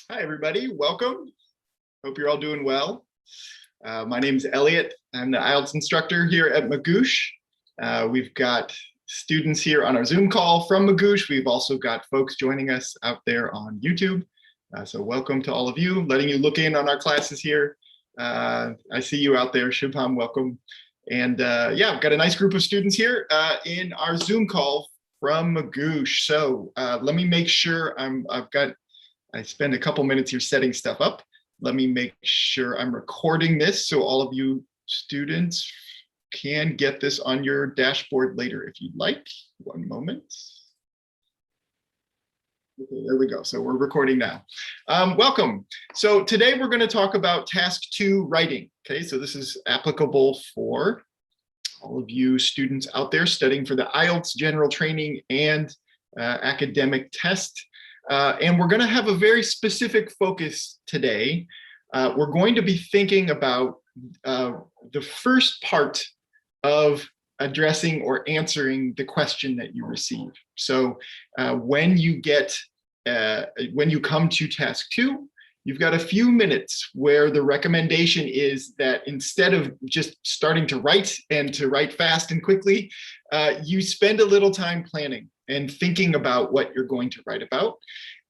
Hi, everybody. Welcome. Hope you're all doing well. My name is Elliot. I'm the IELTS instructor here at Magoosh. We've got students here on our Zoom call from Magoosh. We've also got folks joining us out there on YouTube. So welcome to all of you, letting you look in on our classes here. I see you out there, Shubham, welcome. And yeah, I've got a nice group of students here in our Zoom call from Magoosh. So let me make sure I spend a couple minutes here setting stuff up. Let me make sure I'm recording this so all of you students can get this on your dashboard later if you'd like. One moment. Okay, there we go. So we're recording now. Welcome. So today we're going to talk about task 2 writing. Okay, so this is applicable for all of you students out there studying for the IELTS general training and academic test. And we're going to have a very specific focus today. We're going to be thinking about the first part of addressing or answering the question that you receive. So when you come to task 2, you've got a few minutes where the recommendation is that instead of just starting to write and to write fast and quickly, you spend a little time planning and thinking about what you're going to write about.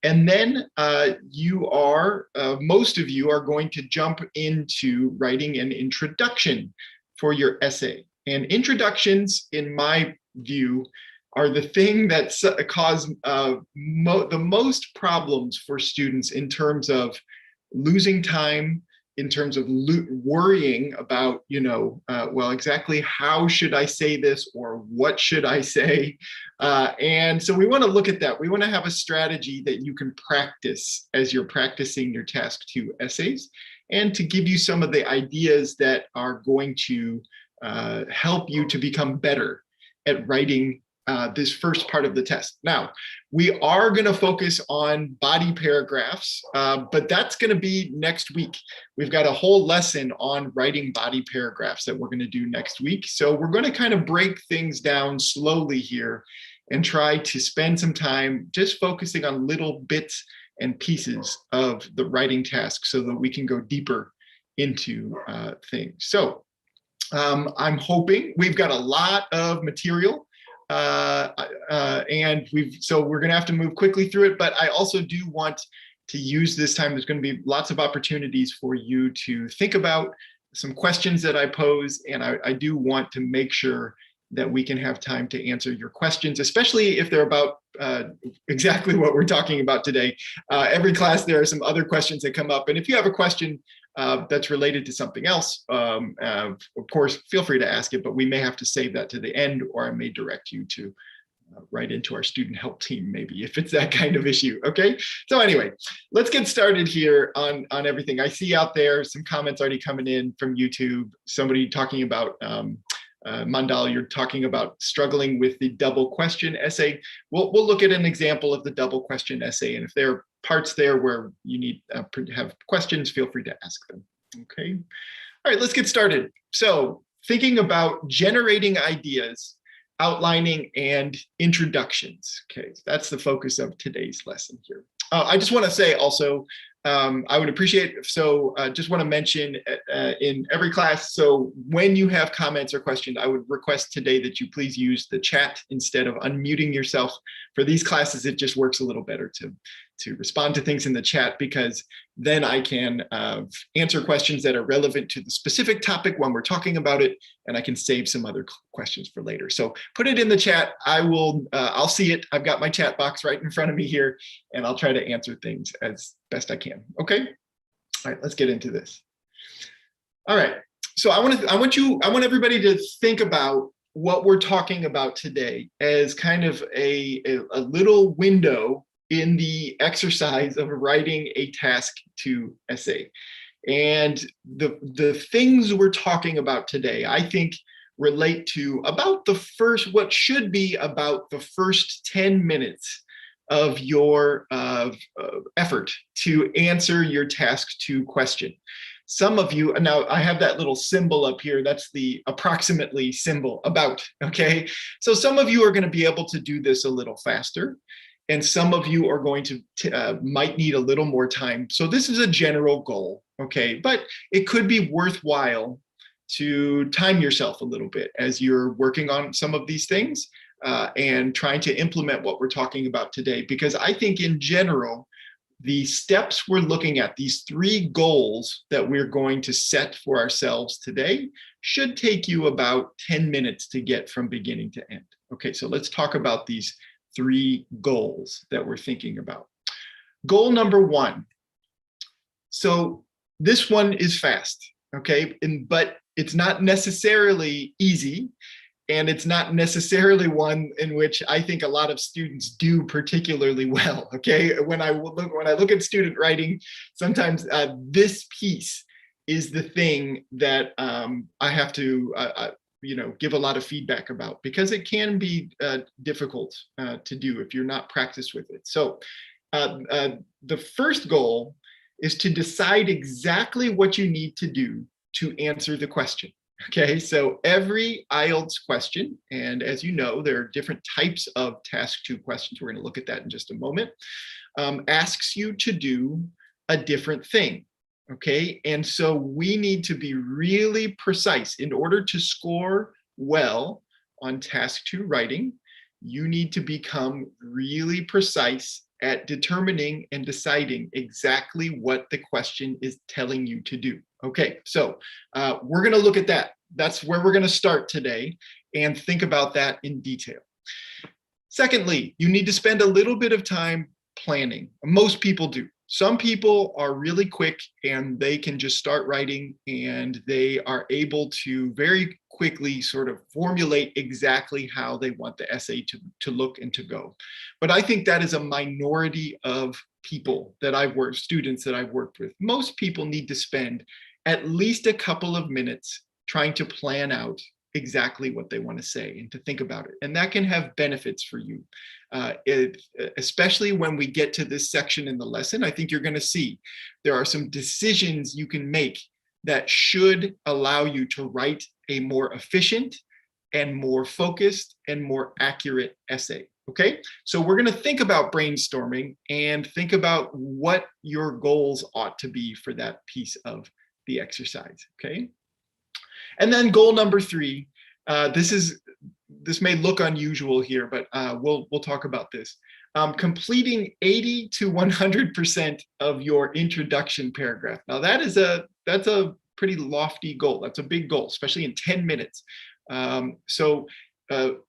And then most of you are going to jump into writing an introduction for your essay. And introductions, in my view, are the thing that cause the most problems for students in terms of losing time, in terms of worrying about, well, exactly how should I say this or what should I say? And so we want to look at that. We want to have a strategy that you can practice as you're practicing your task 2 essays, and to give you some of the ideas that are going to help you to become better at writing this first part of the test. Now, we are going to focus on body paragraphs, but that's going to be next week. We've got a whole lesson on writing body paragraphs that we're going to do next week. So we're going to kind of break things down slowly here and try to spend some time just focusing on little bits and pieces of the writing task so that we can go deeper into things. So I'm hoping we've got a lot of material. And we're going to have to move quickly through it, but I also do want to use this time. There's going to be lots of opportunities for you to think about some questions that I pose, and I do want to make sure that we can have time to answer your questions, especially if they're about exactly what we're talking about today. Every class, there are some other questions that come up, and if you have a question that's related to something else, of course, feel free to ask it, but we may have to save that to the end, or I may direct you to right into our student help team, maybe, if it's that kind of issue, okay? So anyway, let's get started here on everything. I see out there some comments already coming in from YouTube, somebody talking about, Mandal, you're talking about struggling with the double question essay. We'll look at an example of the double question essay, and if there are parts there where you need have questions, feel free to ask them. Okay. All right, let's get started. So thinking about generating ideas, outlining, and introductions. Okay, that's the focus of today's lesson here. I just want to say also, I would appreciate, just want to mention in every class, so when you have comments or questions, I would request today that you please use the chat instead of unmuting yourself. For these classes, it just works a little better to respond to things in the chat, because then I can answer questions that are relevant to the specific topic when we're talking about it, and I can save some other questions for later. So put it in the chat. I'll see it. I've got my chat box right in front of me here, and I'll try to answer things as best I can. Okay. All right, let's get into this. All right. So I want everybody to think about what we're talking about today as kind of a little window in the exercise of writing a task 2 essay. And the things we're talking about today, I think, relate to about what should be about the first 10 minutes of your effort to answer your task 2 question. Some of you, now I have that little symbol up here, that's the approximately symbol, about, okay? So some of you are going to be able to do this a little faster. and some of you are going to might need a little more time. So this is a general goal, okay? But it could be worthwhile to time yourself a little bit as you're working on some of these things and trying to implement what we're talking about today. Because I think in general, the steps we're looking at, these 3 goals that we're going to set for ourselves today, should take you about 10 minutes to get from beginning to end. Okay, so let's talk about these 3 goals that we're thinking about. Goal number 1. So this one is fast, okay? But it's not necessarily easy, and it's not necessarily one in which I think a lot of students do particularly well, okay? When I look at student writing, sometimes this piece is the thing that I have to give a lot of feedback about, because it can be difficult to do if you're not practiced with it. So the first goal is to decide exactly what you need to do to answer the question. Okay, so every IELTS question, and as you know, there are different types of task 2 questions. We're going to look at that in just a moment, asks you to do a different thing. Okay, and so we need to be really precise. In order to score well on task 2 writing, you need to become really precise at determining and deciding exactly what the question is telling you to do. Okay, so we're going to look at that. That's where we're going to start today and think about that in detail. Secondly, you need to spend a little bit of time planning. Most people do. Some people are really quick and they can just start writing, and they are able to very quickly sort of formulate exactly how they want the essay to look and to go. But I think that is a minority of people that students that I've worked with. Most people need to spend at least a couple of minutes trying to plan out exactly what they want to say and to think about it. And that can have benefits for you. Especially when we get to this section in the lesson, I think you're going to see there are some decisions you can make that should allow you to write a more efficient and more focused and more accurate essay. Okay, so we're going to think about brainstorming and think about what your goals ought to be for that piece of the exercise. Okay, and then goal number 3. This may look unusual here, but we'll talk about this. Completing 80 to 100% of your introduction paragraph. Now that's a pretty lofty goal. That's a big goal, especially in 10 minutes.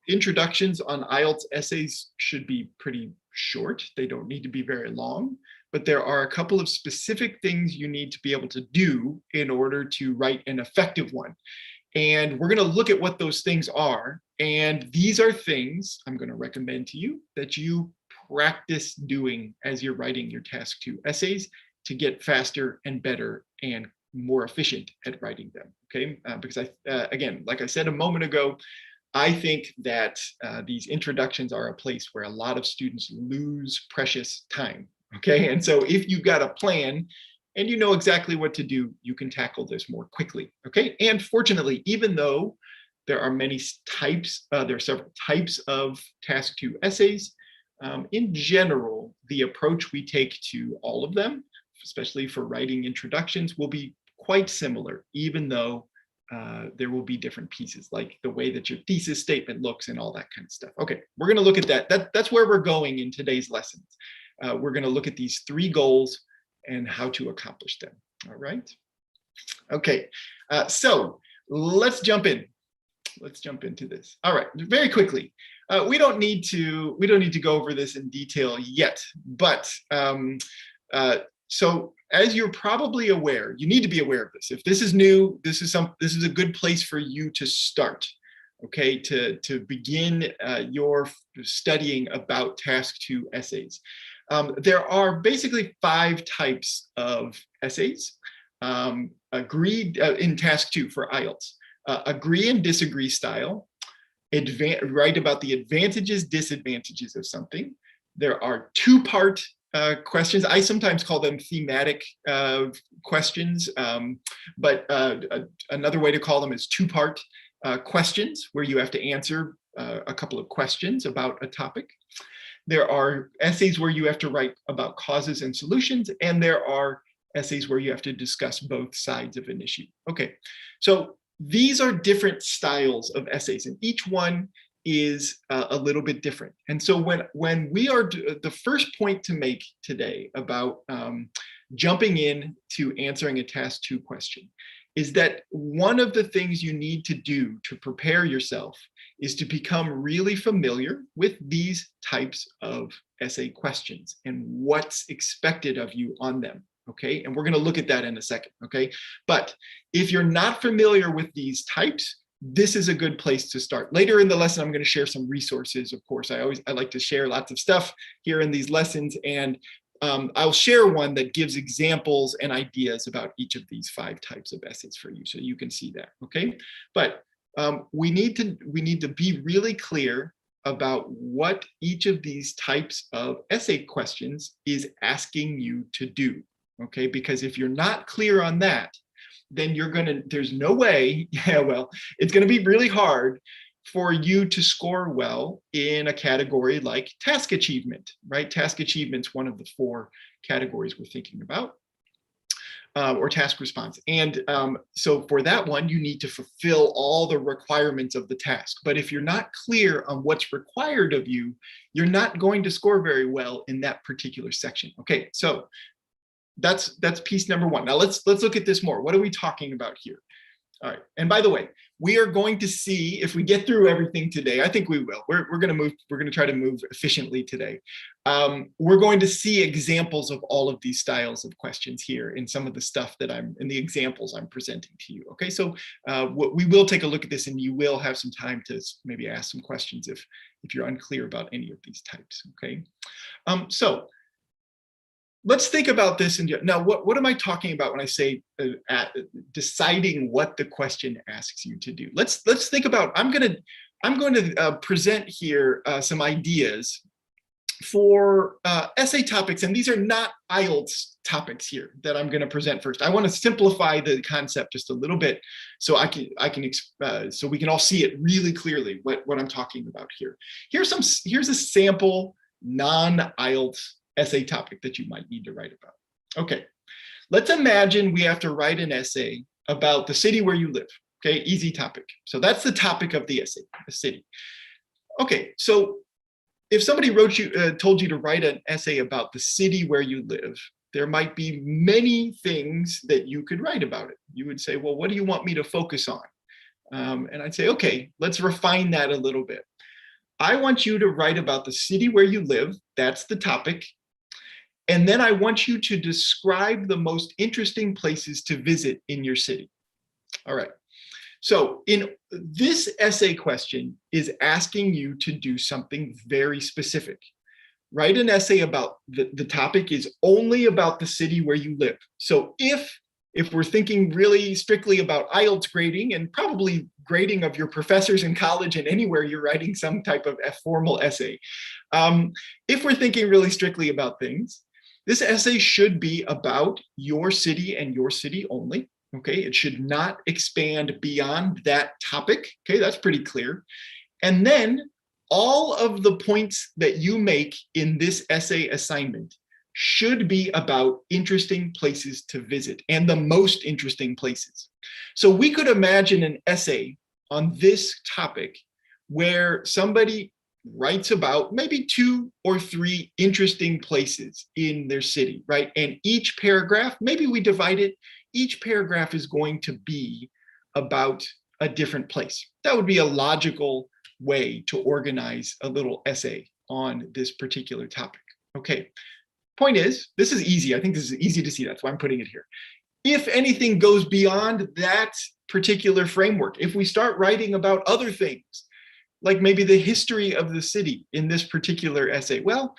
Introductions on IELTS essays should be pretty short. They don't need to be very long, but there are a couple of specific things you need to be able to do in order to write an effective one. And we're going to look at what those things are. And these are things I'm going to recommend to you that you practice doing as you're writing your task 2 essays to get faster and better and more efficient at writing them. Okay, because again, like I said a moment ago, I think that these introductions are a place where a lot of students lose precious time. Okay, and so if you've got a plan and you know exactly what to do, you can tackle this more quickly. Okay, and fortunately, even though there are many types, there are several types of task 2 essays, in general, the approach we take to all of them, especially for writing introductions, will be quite similar, even though there will be different pieces, like the way that your thesis statement looks and all that kind of stuff. Okay, we're going to look at that. That's where we're going in today's lessons. We're going to look at these 3 goals and how to accomplish them. All right. Okay, so let's jump in. Let's jump into this. All right, very quickly. We don't need to go over this in detail yet, but so as you're probably aware, you need to be aware of this. If this is new, this is a good place for you to start. Okay, to begin your studying about task 2 essays. There are basically 5 types of essays agreed in task 2 for IELTS. Agree and disagree style, write about the advantages, disadvantages of something. There are 2-part questions. I sometimes call them thematic questions, but another way to call them is 2-part questions, where you have to answer a couple of questions about a topic. There are essays where you have to write about causes and solutions, and there are essays where you have to discuss both sides of an issue. Okay, so these are different styles of essays, and each one is a little bit different. And so when we are, the first point to make today about jumping in to answering a task 2 question is that one of the things you need to do to prepare yourself is to become really familiar with these types of essay questions and what's expected of you on them. Okay, and we're going to look at that in a second. Okay, but if you're not familiar with these types, this is a good place to start. Later in the lesson, I'm going to share some resources. Of course, I like to share lots of stuff here in these lessons, and I'll share one that gives examples and ideas about each of these 5 types of essays for you, so you can see that. Okay, but we need to be really clear about what each of these types of essay questions is asking you to do. Okay, because if you're not clear on that, then there's no way, it's gonna be really hard for you to score well in a category like task achievement, right? Task achievement's one of the 4 categories we're thinking about, or task response. And so for that one, you need to fulfill all the requirements of the task. But if you're not clear on what's required of you, you're not going to score very well in that particular section. Okay, so that's piece number 1. Now let's look at this more. What are we talking about here? All right. And by the way, we are going to see if we get through everything today. I think we will. We're going to move. We're going to try to move efficiently today. We're going to see examples of all of these styles of questions here in some of the stuff that in the examples I'm presenting to you. Okay. So we will take a look at this, and you will have some time to maybe ask some questions if you're unclear about any of these types. Okay. So let's think about this. And now, what am I talking about when I say deciding what the question asks you to do? Let's think about. I'm going to present here some ideas for essay topics, and these are not IELTS topics here that I'm going to present first. I want to simplify the concept just a little bit, so so we can all see it really clearly what I'm talking about here. Here's a sample non-IELTS essay topic that you might need to write about. Okay, let's imagine we have to write an essay about the city where you live. Okay, easy topic. So that's the topic of the essay, the city. Okay, so if somebody told you to write an essay about the city where you live, there might be many things that you could write about it. You would say, well, what do you want me to focus on? And I'd say, okay, let's refine that a little bit. I want you to write about the city where you live. That's the topic. And then I want you to describe the most interesting places to visit in your city. All right. So in this essay question is asking you to do something very specific. Write an essay about the topic is only about the city where you live. So if we're thinking really strictly about IELTS grading and probably grading of your professors in college and anywhere you're writing some type of formal essay, if we're thinking really strictly about things, this essay should be about your city and your city only. Okay, it should not expand beyond that topic. Okay, that's pretty clear. And then all of the points that you make in this essay assignment should be about interesting places to visit and the most interesting places. So we could imagine an essay on this topic where somebody writes about maybe 2 or 3 interesting places in their city, right? And each paragraph, maybe we divide it, each paragraph is going to be about a different place. That would be a logical way to organize a little essay on this particular topic. Okay, point is, this is easy. I think this is easy to see. That's why I'm putting it here. If anything goes beyond that particular framework, if we start writing about other things, like maybe the history of the city in this particular essay, well,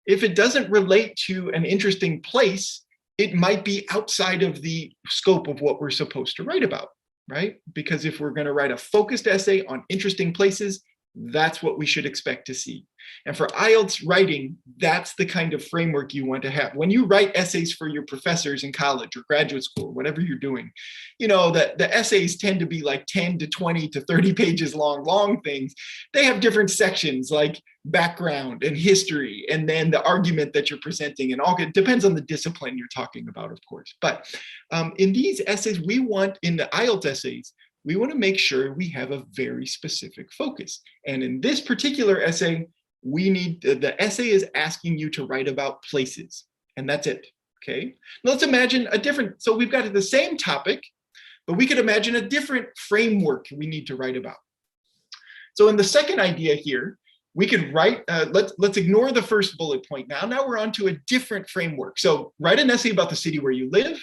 if it doesn't relate to an interesting place, it might be outside of the scope of what we're supposed to write about, right? Because if we're going to write a focused essay on interesting places, That's what we should expect to see. And for IELTS writing, that's the kind of framework you want to have. When you write essays for your professors in college or graduate school, whatever you're doing, you know, the essays tend to be like 10 to 20 to 30 pages long things. They have different sections like background and history, and then the argument that you're presenting, and all. It depends on the discipline you're talking about, of course. But in these essays, in the IELTS essays, we want to make sure we have a very specific focus. And in this particular essay, the essay is asking you to write about places, and that's it, okay? Now let's imagine so we've got the same topic, but we could imagine a different framework we need to write about. So in the second idea here, we could write, let's ignore the first bullet point now. Now we're on to a different framework. So write an essay about the city where you live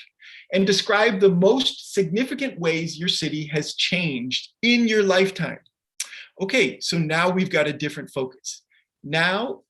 and describe the most significant ways your city has changed in your lifetime. Okay, so now we've got a different focus. Now,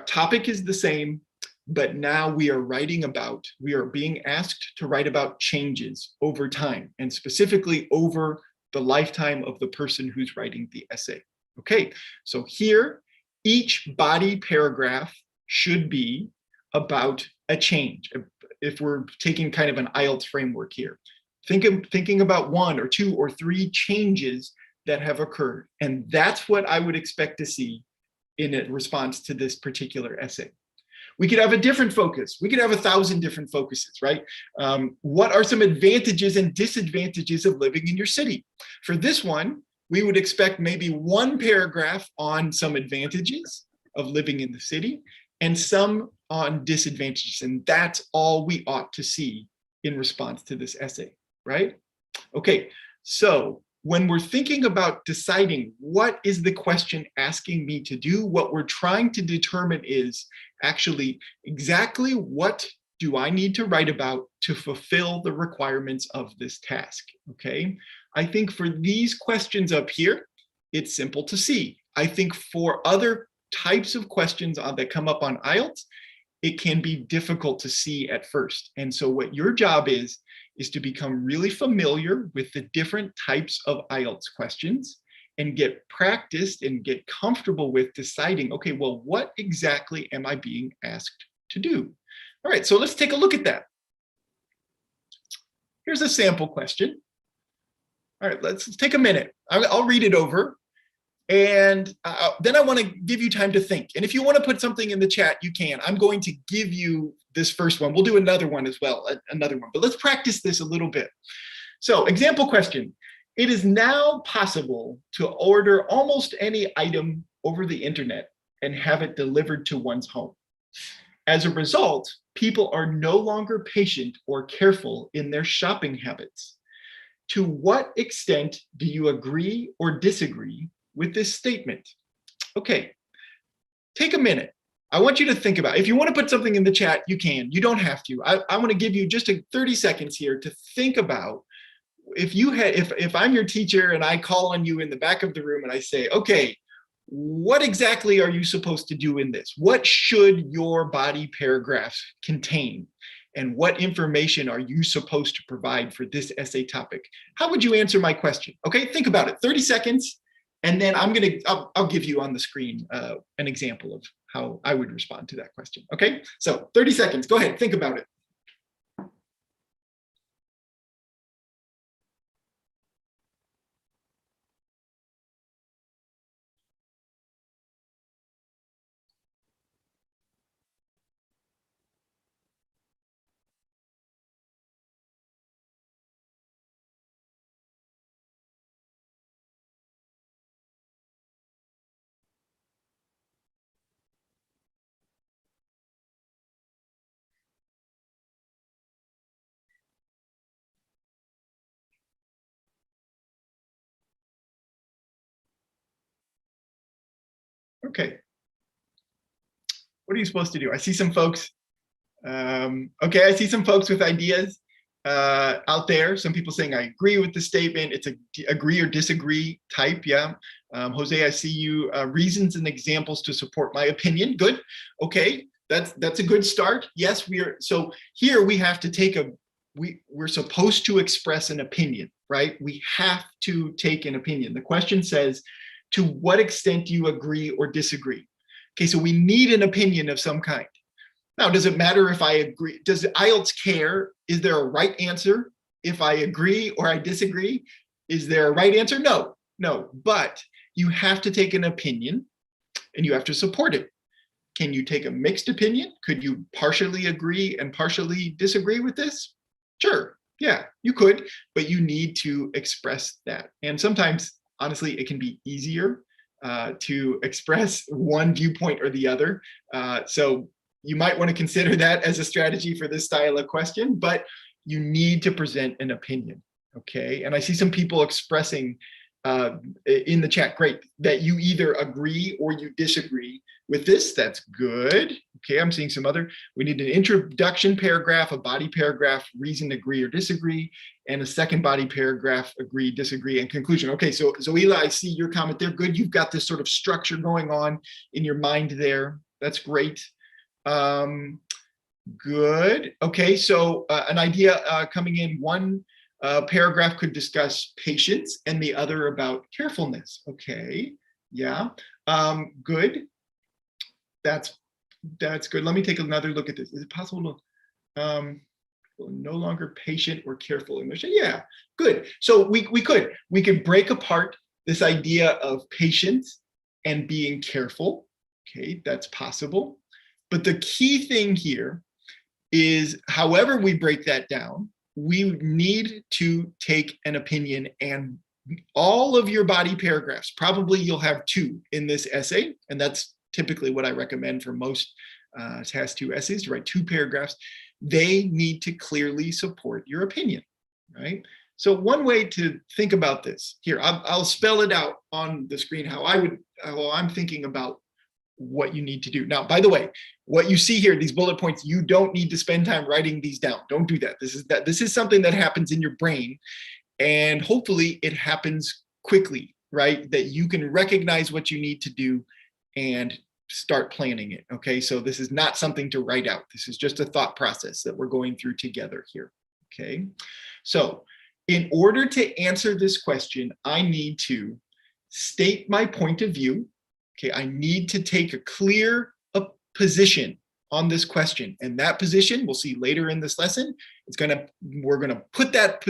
topic is the same, but now we are being asked to write about changes over time, and specifically over the lifetime of the person who's writing the essay. Okay, so here, each body paragraph should be about a change. If we're taking kind of an IELTS framework here, thinking about 1 or 2 or 3 changes that have occurred. And that's what I would expect to see in a response to this particular essay. We could have a different focus. We could have 1,000 different focuses, right? What are some advantages and disadvantages of living in your city? For this one, we would expect maybe 1 paragraph on some advantages of living in the city and some on disadvantages. And that's all we ought to see in response to this essay, right? Okay, so when we're thinking about deciding what is the question asking me to do, what we're trying to determine is actually exactly what do I need to write about to fulfill the requirements of this task, okay? I think for these questions up here, it's simple to see. I think for other types of questions that come up on IELTS, it can be difficult to see at first. And so what your job is to become really familiar with the different types of IELTS questions and get practiced and get comfortable with deciding, okay, well, what exactly am I being asked to do? All right, so let's take a look at that. Here's a sample question. All right, let's take a minute. I'll read it over. And then I want to give you time to think. And if you want to put something in the chat, you can. I'm going to give you this first one. We'll do another one as well, another one. But let's practice this a little bit. So example question. It is now possible to order almost any item over the internet and have it delivered to one's home. As a result, people are no longer patient or careful in their shopping habits. To what extent do you agree or disagree with this statement? Okay, take a minute. I want you to think about it. If you want to put something in the chat, you can. You don't have to. I want to give you just 30 seconds here to think about if I'm your teacher and I call on you in the back of the room and I say, okay, what exactly are you supposed to do in this? What should your body paragraphs contain? And what information are you supposed to provide for this essay topic? How would you answer my question? Okay, think about it, 30 seconds. And then I'll give you on the screen an example of how I would respond to that question. Okay, so 30 seconds, go ahead, think about it. Okay. What are you supposed to do? I see some folks. Okay, I see some folks with ideas out there. Some people saying, I agree with the statement. It's a agree or disagree type, yeah. Jose, I see you. Reasons and examples to support my opinion. Good. Okay, that's a good start. Yes, so here we have to we're supposed to express an opinion, right? We have to take an opinion. The question says, To what extent do you agree or disagree? Okay, so we need an opinion of some kind. Now, does it matter if I agree? Does IELTS care? Is there a right answer if I agree or I disagree? Is there a right answer? No, no, but you have to take an opinion and you have to support it. Can you take a mixed opinion? Could you partially agree and partially disagree with this? Sure, yeah, you could, but you need to express that. And sometimes, honestly, it can be easier to express one viewpoint or the other. So you might want to consider that as a strategy for this style of question, but you need to present an opinion, okay? And I see some people expressing in the chat, great, that you either agree or you disagree with this. That's good. Okay, I'm seeing some other. We need an introduction paragraph, a body paragraph, reason, agree or disagree, and a second body paragraph, agree, disagree, and conclusion. Okay, so Eli, I see your comment there. Good, you've got this sort of structure going on in your mind there. That's great. Good. Okay, so an idea coming in, one paragraph could discuss patience and the other about carefulness. Okay, yeah, good. That's good. Let me take another look at this. Is it possible to no longer patient or careful English? Yeah, good. So we could break apart this idea of patience and being careful. Okay, that's possible. But the key thing here is, however we break that down, we need to take an opinion, and all of your body paragraphs, probably you'll have 2 in this essay, and that's typically what I recommend for most Task 2 essays, to write 2 paragraphs. They need to clearly support your opinion, right? So one way to think about this, here, I'll spell it out on the screen how I'm thinking about what you need to do. Now, by the way, what you see here, these bullet points, you don't need to spend time writing these down. Don't do that. This is something that happens in your brain, and hopefully it happens quickly, right? That you can recognize what you need to do and start planning it. Okay, so this is not something to write out. This is just a thought process that we're going through together here. Okay, so in order to answer this question, I need to state my point of view. Okay, I need to take a clear position on this question, and that position we'll see later in this lesson. We're gonna put that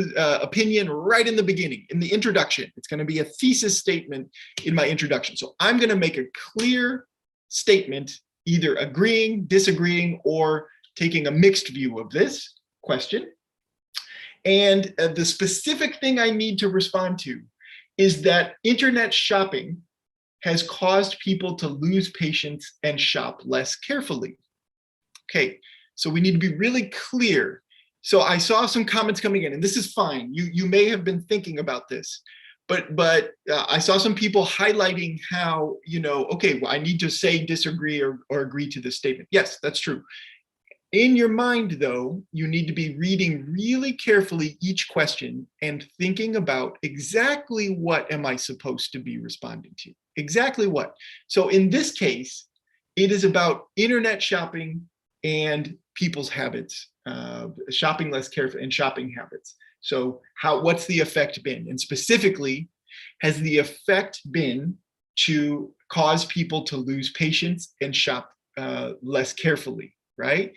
opinion right in the beginning, in the introduction. It's gonna be a thesis statement in my introduction. So I'm gonna make a clear statement, either agreeing, disagreeing, or taking a mixed view of this question. And the specific thing I need to respond to is that internet shopping has caused people to lose patience and shop less carefully. Okay, so we need to be really clear. So I saw some comments coming in, and this is fine. You may have been thinking about this, but I saw some people highlighting how, okay, well, I need to say disagree or agree to this statement. Yes, that's true. In your mind, though, you need to be reading really carefully each question and thinking about exactly what am I supposed to be responding to? Exactly what? So in this case, it is about internet shopping and people's habits, shopping less carefully and shopping habits. So what's the effect been? And specifically, has the effect been to cause people to lose patience and shop less carefully, right?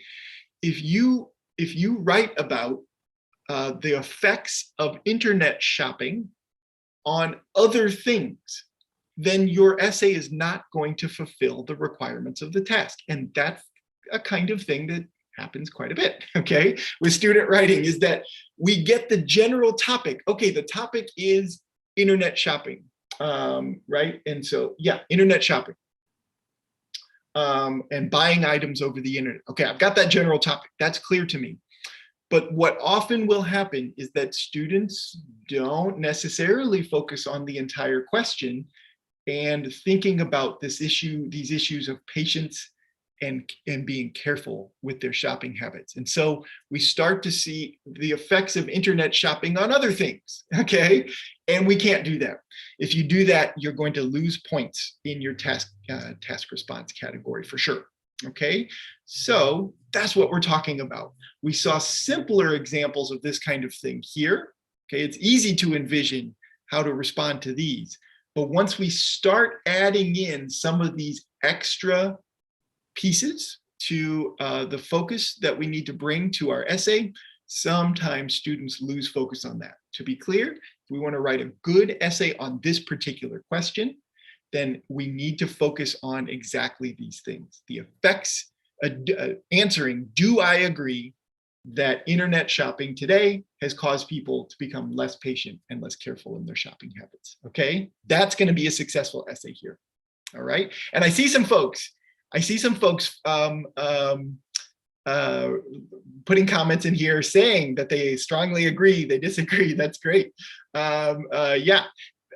If you write about the effects of internet shopping on other things, then your essay is not going to fulfill the requirements of the task. And that's a kind of thing that happens quite a bit, okay, with student writing, is that we get the general topic. Okay, the topic is internet shopping, right? And so, yeah, internet shopping. And buying items over the internet. Okay, I've got that general topic. That's clear to me. But what often will happen is that students don't necessarily focus on the entire question and thinking about these issues of patience and being careful with their shopping habits. And so we start to see the effects of internet shopping on other things, okay? And we can't do that. If you do that, you're going to lose points in your task response category for sure, okay? So that's what we're talking about. We saw simpler examples of this kind of thing here, okay? It's easy to envision how to respond to these. But once we start adding in some of these extra pieces to the focus that we need to bring to our essay, sometimes students lose focus on that. To be clear, if we want to write a good essay on this particular question, then we need to focus on exactly these things. The effects, answering, do I agree that internet shopping today has caused people to become less patient and less careful in their shopping habits? Okay, that's going to be a successful essay here. All right, and I see some folks putting comments in here saying that they strongly agree, they disagree. That's great. Yeah,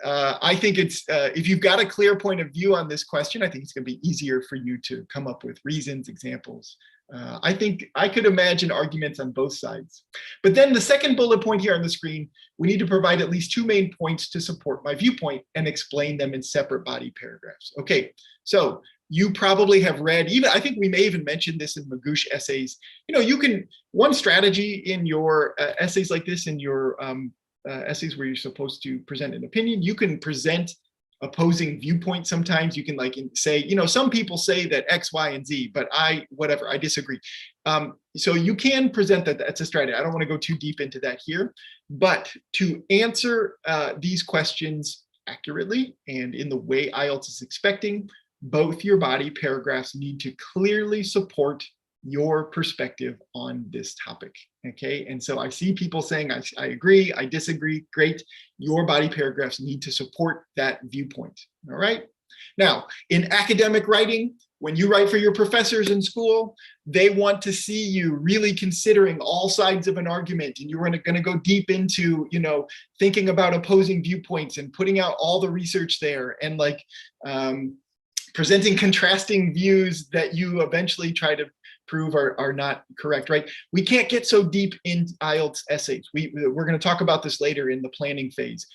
I think it's, if you've got a clear point of view on this question, I think it's going to be easier for you to come up with reasons, examples. I think I could imagine arguments on both sides. But then the second bullet point here on the screen, we need to provide at least 2 main points to support my viewpoint and explain them in separate body paragraphs. Okay, so you probably have read, even I think we may even mention this in Magoosh essays. You know, you can, one strategy in your essays like this, in your essays where you're supposed to present an opinion, you can present opposing viewpoints. Sometimes you can like say, you know, some people say that X, Y, and Z, but I disagree. So you can present that. That's a strategy. I don't want to go too deep into that here, but to answer these questions accurately and in the way IELTS is expecting, both your body paragraphs need to clearly support your perspective on this topic. Okay, and so I see people saying, I agree, I disagree. Great. Your body paragraphs need to support that viewpoint. All right. Now, in academic writing, when you write for your professors in school, they want to see you really considering all sides of an argument, and you're going to go deep into, you know, thinking about opposing viewpoints and putting out all the research there, and like presenting contrasting views that you eventually try to prove are not correct, right? We can't get so deep in IELTS essays. We're going to talk about this later in the planning phase.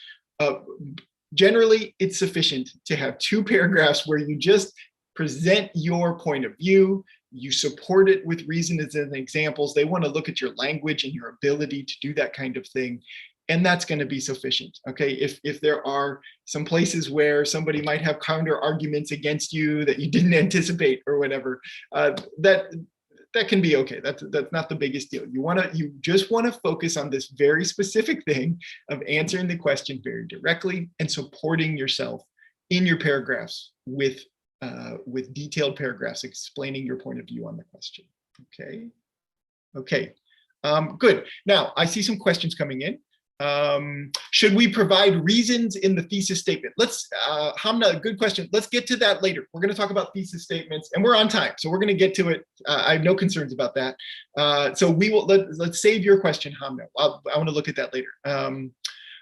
Generally, it's sufficient to have 2 paragraphs where you just present your point of view, you support it with reasons and examples. They want to look at your language and your ability to do that kind of thing. And that's going to be sufficient. Okay, if there are some places where somebody might have counter arguments against you that you didn't anticipate or whatever, that can be okay. That's not the biggest deal. You just want to focus on this very specific thing of answering the question very directly and supporting yourself in your paragraphs with detailed paragraphs explaining your point of view on the question. Okay, good. Now I see some questions coming in. Should we provide reasons in the thesis statement? Let's, Hamna, good question. Let's get to that later. We're going to talk about thesis statements, and we're on time, so we're going to get to it. I have no concerns about that. So we will, let's save your question, Hamna. I want to look at that later.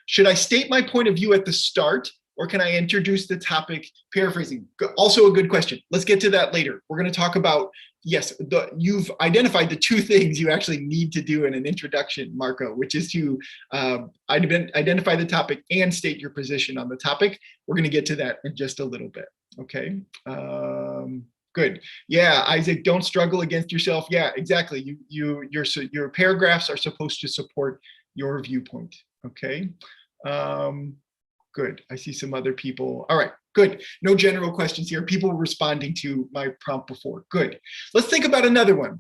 Should I state my point of view at the start, or can I introduce the topic paraphrasing? Also a good question. Let's get to that later. We're going to talk about, yes, you've identified the 2 things you actually need to do in an introduction, Marco, which is to identify the topic and state your position on the topic. We're going to get to that in just a little bit. Okay. Good. Yeah, Isaac, don't struggle against yourself. Yeah, exactly. Your paragraphs are supposed to support your viewpoint. Okay. Good. I see some other people. All right, good. No general questions here. People responding to my prompt before. Good. Let's think about another one.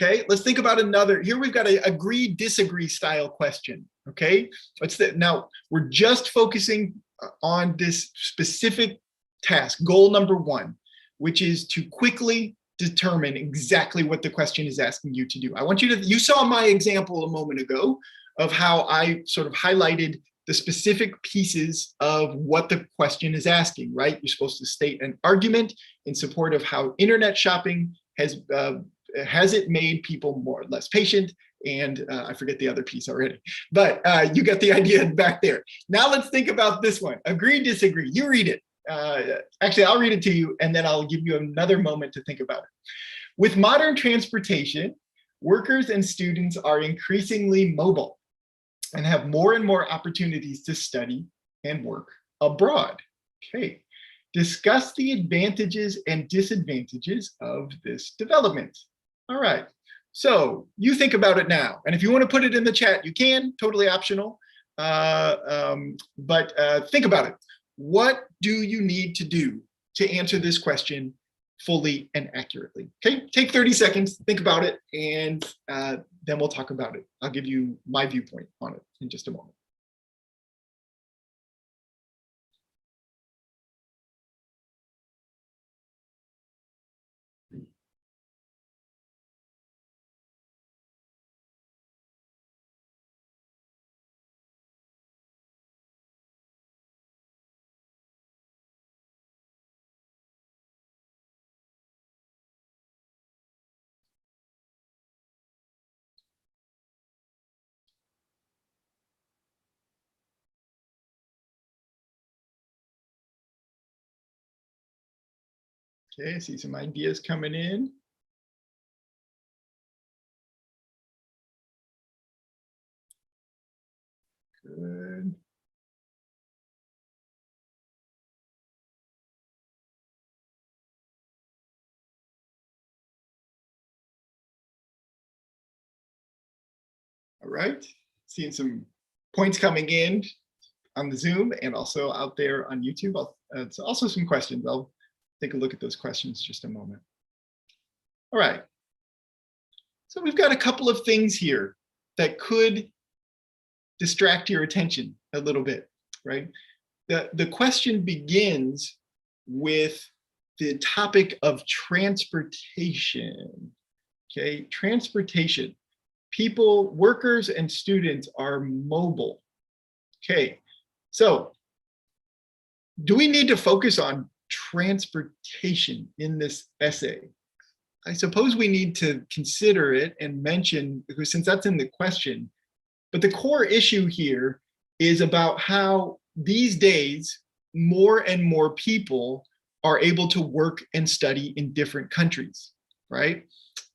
Okay, let's think about another. Here we've got a agree, disagree style question. Okay, now we're just focusing on this specific task, goal number 1, which is to quickly determine exactly what the question is asking you to do. I want you to, you saw my example a moment ago of how I sort of highlighted the specific pieces of what the question is asking, right? You're supposed to state an argument in support of how internet shopping has it made people more or less patient, and I forget the other piece already, but you get the idea back there. Now let's think about this one. Agree, disagree. You read it. Actually, I'll read it to you, and then I'll give you another moment to think about it. With modern transportation, workers and students are increasingly mobile and have more and more opportunities to study and work abroad. Okay, discuss the advantages and disadvantages of this development. All right, so you think about it now. And if you want to put it in the chat, you can, totally optional. But think about it. what do you need to do to answer this question fully and accurately? Okay, take 30 seconds, think about it, and then we'll talk about it. I'll give you my viewpoint on it in just a moment. Okay, I see some ideas coming in. Good. All right, seeing some points coming in on the Zoom and also out there on YouTube. It's also some questions. I'll take a look at those questions just a moment. All right. So we've got a couple of things here that could distract your attention a little bit, right? The question begins with the topic of transportation. Okay, transportation. People, workers, and students are mobile. Okay, so do we need to focus on transportation in this essay? I suppose we need to consider it and mention, because since that's in the question, but the core issue here is about how these days, more and more people are able to work and study in different countries, right?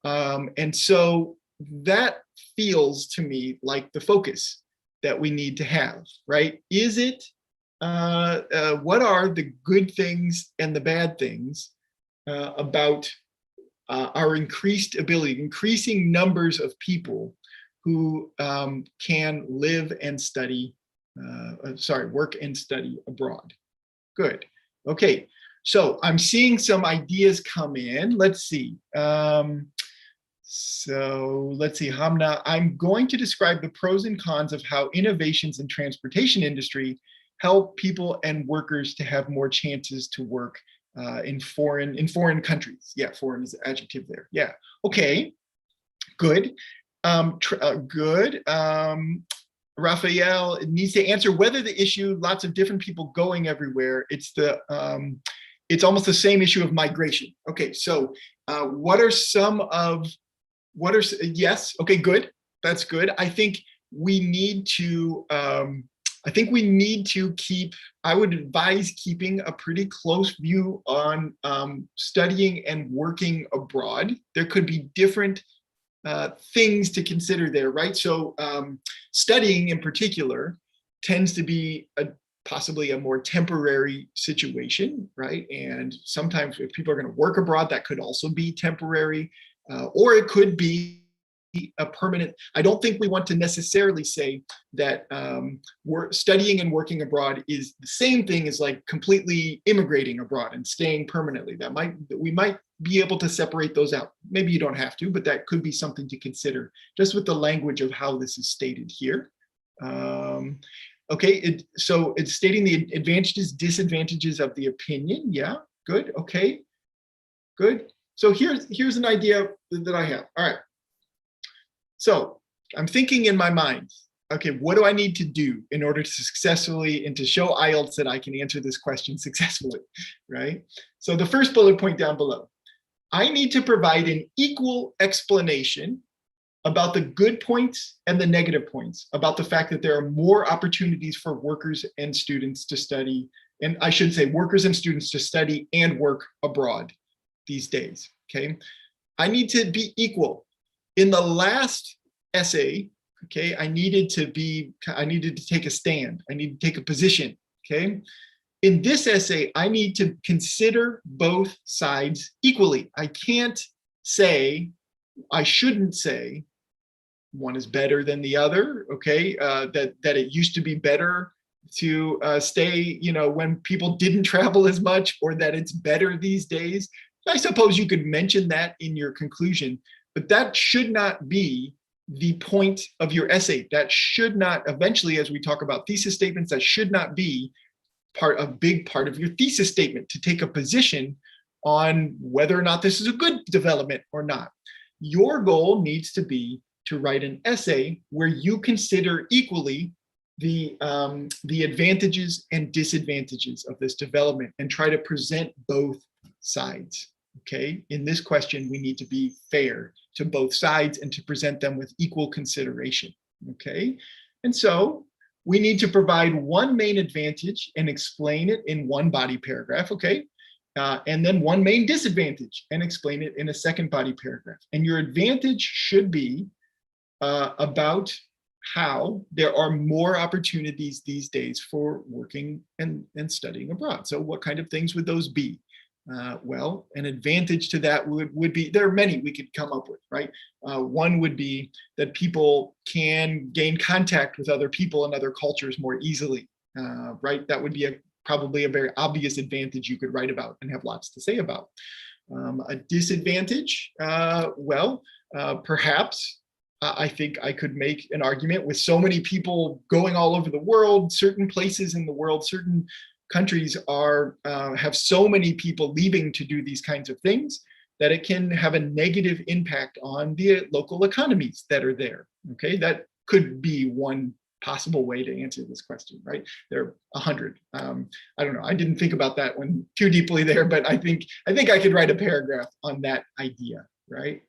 And so that feels to me like the focus that we need to have, right? Is it, what are the good things and the bad things about our increased ability, increasing numbers of people who can live and study, work and study abroad. Good. Okay, so I'm seeing some ideas come in. Let's see. So let's see, Hamna, I'm going to describe the pros and cons of how innovations in transportation industry help people and workers to have more chances to work in foreign countries. Yeah, foreign is the adjective there. Yeah, okay, good. Good. Raphael needs to answer whether the issue, lots of different people going everywhere, it's almost the same issue of migration. Okay, so yes, okay, good, that's good. I think we need to keep, I would advise keeping a pretty close view on studying and working abroad. There could be different things to consider there, right? So studying in particular tends to be possibly a more temporary situation, right? And sometimes if people are going to work abroad, that could also be temporary, or it could be a permanent. I don't think we want to necessarily say that studying and working abroad is the same thing as like completely immigrating abroad and staying permanently. We might be able to separate those out. Maybe you don't have to, but that could be something to consider just with the language of how this is stated here. Okay, so it's stating the advantages, disadvantages of the opinion. Yeah, good, okay, good. So here's an idea that I have. All right. So I'm thinking in my mind, okay, what do I need to do in order to successfully and to show IELTS that I can answer this question successfully, right? So the first bullet point down below, I need to provide an equal explanation about the good points and the negative points, about the fact that there are more opportunities for workers and students to study, and I should say workers and students to study and work abroad these days, okay? I need to be equal. In the last essay, okay, I needed to take a stand. I need to take a position, okay? In this essay, I need to consider both sides equally. I shouldn't say one is better than the other, okay? That it used to be better stay, when people didn't travel as much, or that it's better these days. I suppose you could mention that in your conclusion, but that should not be the point of your essay. That should not, eventually, as we talk about thesis statements, that should not be a big part of your thesis statement, to take a position on whether or not this is a good development or not. Your goal needs to be to write an essay where you consider equally the advantages and disadvantages of this development, and try to present both sides. Okay, in this question, we need to be fair to both sides and to present them with equal consideration. Okay, and so we need to provide one main advantage and explain it in one body paragraph. Okay, and then one main disadvantage and explain it in a second body paragraph. And your advantage should be about how there are more opportunities these days for working and studying abroad. So what kind of things would those be? Well, an advantage to that would be, there are many we could come up with, right? One would be that people can gain contact with other people and other cultures more easily, right? That would be probably a very obvious advantage you could write about and have lots to say about. A disadvantage, perhaps I think I could make an argument, with so many people going all over the world, certain places in the world, certain countries have so many people leaving to do these kinds of things, that it can have a negative impact on the local economies that are there. Okay, that could be one possible way to answer this question, right? There are 100. I don't know. I didn't think about that one too deeply there, but I think I could write a paragraph on that idea, right?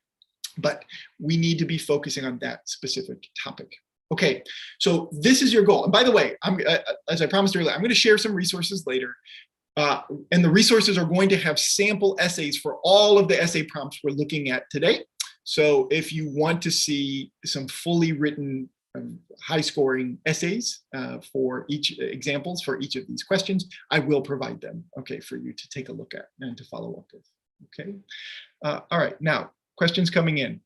But we need to be focusing on that specific topic. Okay, so this is your goal. And by the way, as I promised earlier, I'm going to share some resources later. And the resources are going to have sample essays for all of the essay prompts we're looking at today. So if you want to see some fully written, high-scoring essays for each examples for each of these questions, I will provide them, okay, for you to take a look at and to follow up with. Okay. All right. Now, questions coming in.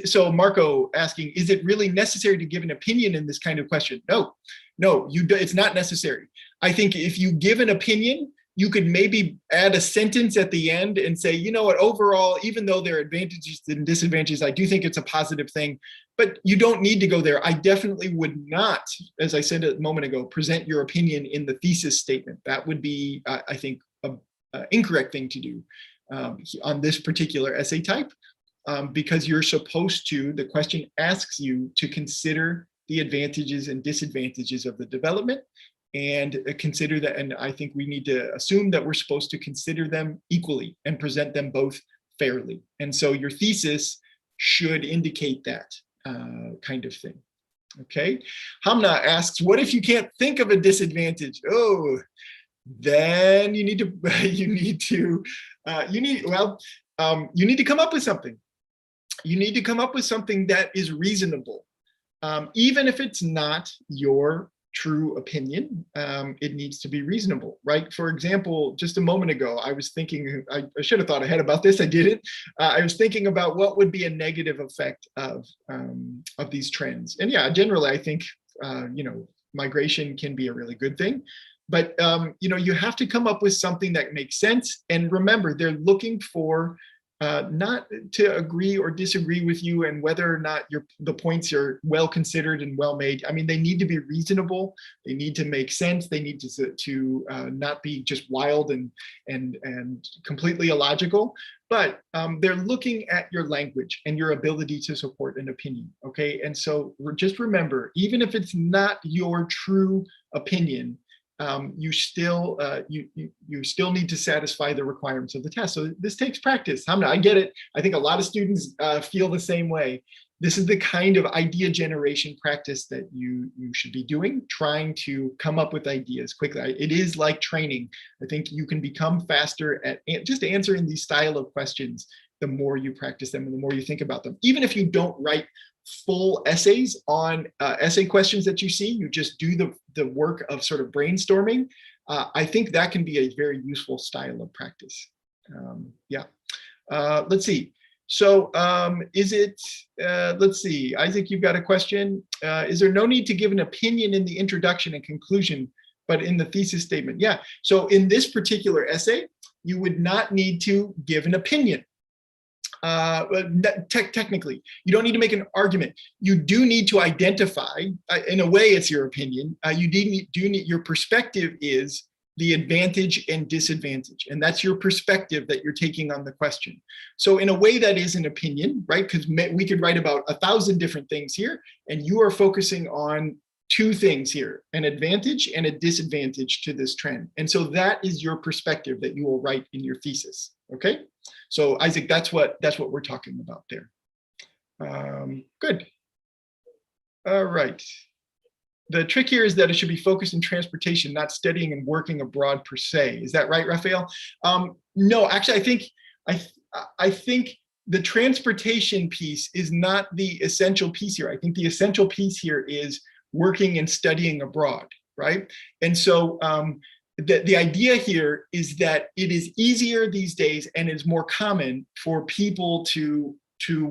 So Marco asking, is it really necessary to give an opinion in this kind of question? No, it's not necessary. I think if you give an opinion, you could maybe add a sentence at the end and say, you know what, overall, even though there are advantages and disadvantages, I do think it's a positive thing, but you don't need to go there. I definitely would not, as I said a moment ago, present your opinion in the thesis statement. That would be, I think, an incorrect thing to do on this particular essay type. Because you're supposed to, the question asks you to consider the advantages and disadvantages of the development, and consider that. And I think we need to assume that we're supposed to consider them equally and present them both fairly. And so your thesis should indicate that kind of thing. Okay. Hamna asks, what if you can't think of a disadvantage? Oh, then you need to come up with something. You need to come up with something that is reasonable. Even if it's not your true opinion, it needs to be reasonable, right? For example, just a moment ago, I was thinking, I should have thought ahead about this, I didn't. I was thinking about what would be a negative effect of these trends. And yeah, generally, I think, migration can be a really good thing. But, you have to come up with something that makes sense. And remember, they're looking for not to agree or disagree with you, and whether or not the points are well considered and well made. I mean, they need to be reasonable. They need to make sense. They need to not be just wild and completely illogical. But they're looking at your language and your ability to support an opinion. Okay, and so just remember, even if it's not your true opinion, you still need to satisfy the requirements of the test. So this takes practice. Hamna, I get it. I think a lot of students feel the same way. This is the kind of idea generation practice that you should be doing, trying to come up with ideas quickly. It is like training. I think you can become faster at just answering these style of questions the more you practice them and the more you think about them. Even if you don't write full essays on essay questions that you see, you just do the work of sort of brainstorming. I think that can be a very useful style of practice. Let's see. So is it, let's see, Isaac, you've got a question. Is there no need to give an opinion in the introduction and conclusion, but in the thesis statement? Yeah, so in this particular essay, you would not need to give an opinion. Technically, you don't need to make an argument. You do need to identify, in a way it's your opinion, you do need, your perspective is the advantage and disadvantage, and that's your perspective that you're taking on the question. So in a way that is an opinion, right? Because we could write about 1,000 different things here, and you are focusing on 2 things here, an advantage and a disadvantage to this trend. And so that is your perspective that you will write in your thesis, okay? So Isaac, that's what we're talking about there. Good. All right. The trick here is that it should be focused in transportation, not studying and working abroad per se. Is that right, Raphael? No, actually, I think the transportation piece is not the essential piece here. I think the essential piece here is working and studying abroad, right? And so the idea here is that it is easier these days and is more common for people to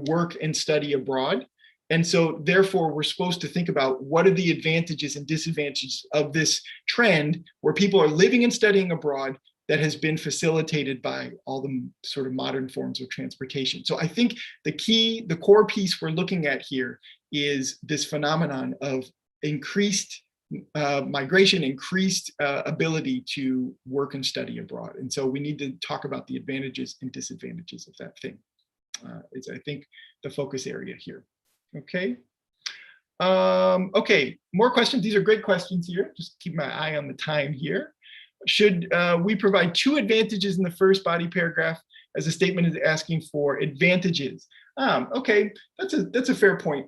work and study abroad. And so therefore, we're supposed to think about what are the advantages and disadvantages of this trend where people are living and studying abroad that has been facilitated by all the sort of modern forms of transportation. So I think the core piece we're looking at here is this phenomenon of increased migration, increased ability to work and study abroad. And so we need to talk about the advantages and disadvantages of that thing. It's, I think, the focus area here. Okay. Okay, more questions. These are great questions here. Just keep my eye on the time here. Should we provide 2 advantages in the first body paragraph as the statement is asking for advantages? Okay, that's a fair point.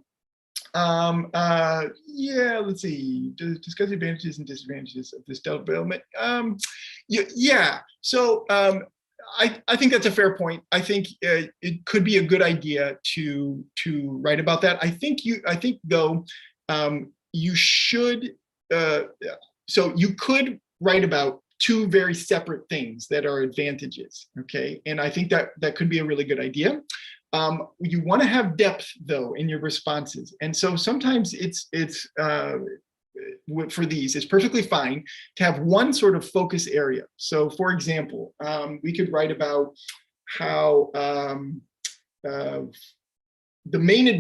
Yeah, let's see. Discuss the advantages and disadvantages of this development. Yeah. So I think that's a fair point. I think it could be a good idea to write about that. I think though you should. So you could write about 2 very separate things that are advantages. Okay, and I think that could be a really good idea. You want to have depth though in your responses, and so sometimes it's for these, it's perfectly fine to have one sort of focus area. So for example, we could write about how the main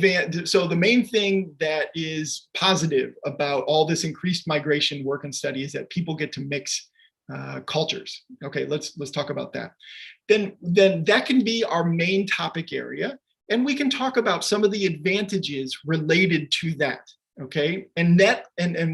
thing that is positive about all this increased migration, work and study is that people get to mix cultures. Okay, let's talk about that. Then that can be our main topic area, and we can talk about some of the advantages related to that. Okay, and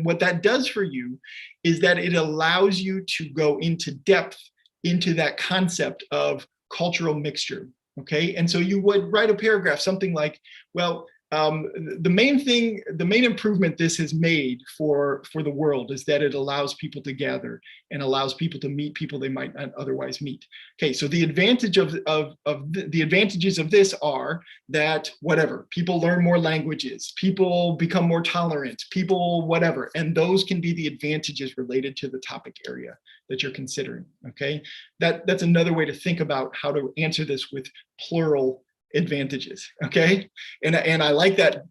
what that does for you is that it allows you to go into depth into that concept of cultural mixture. Okay, and so you would write a paragraph, something like, well, the main improvement this has made for the world is that it allows people to gather and allows people to meet people they might not otherwise meet. Okay, so the advantage the advantages of this are that whatever, people learn more languages, people become more tolerant, people whatever, and those can be the advantages related to the topic area that you're considering. Okay, that's another way to think about how to answer this with plural advantages. Okay, and I like that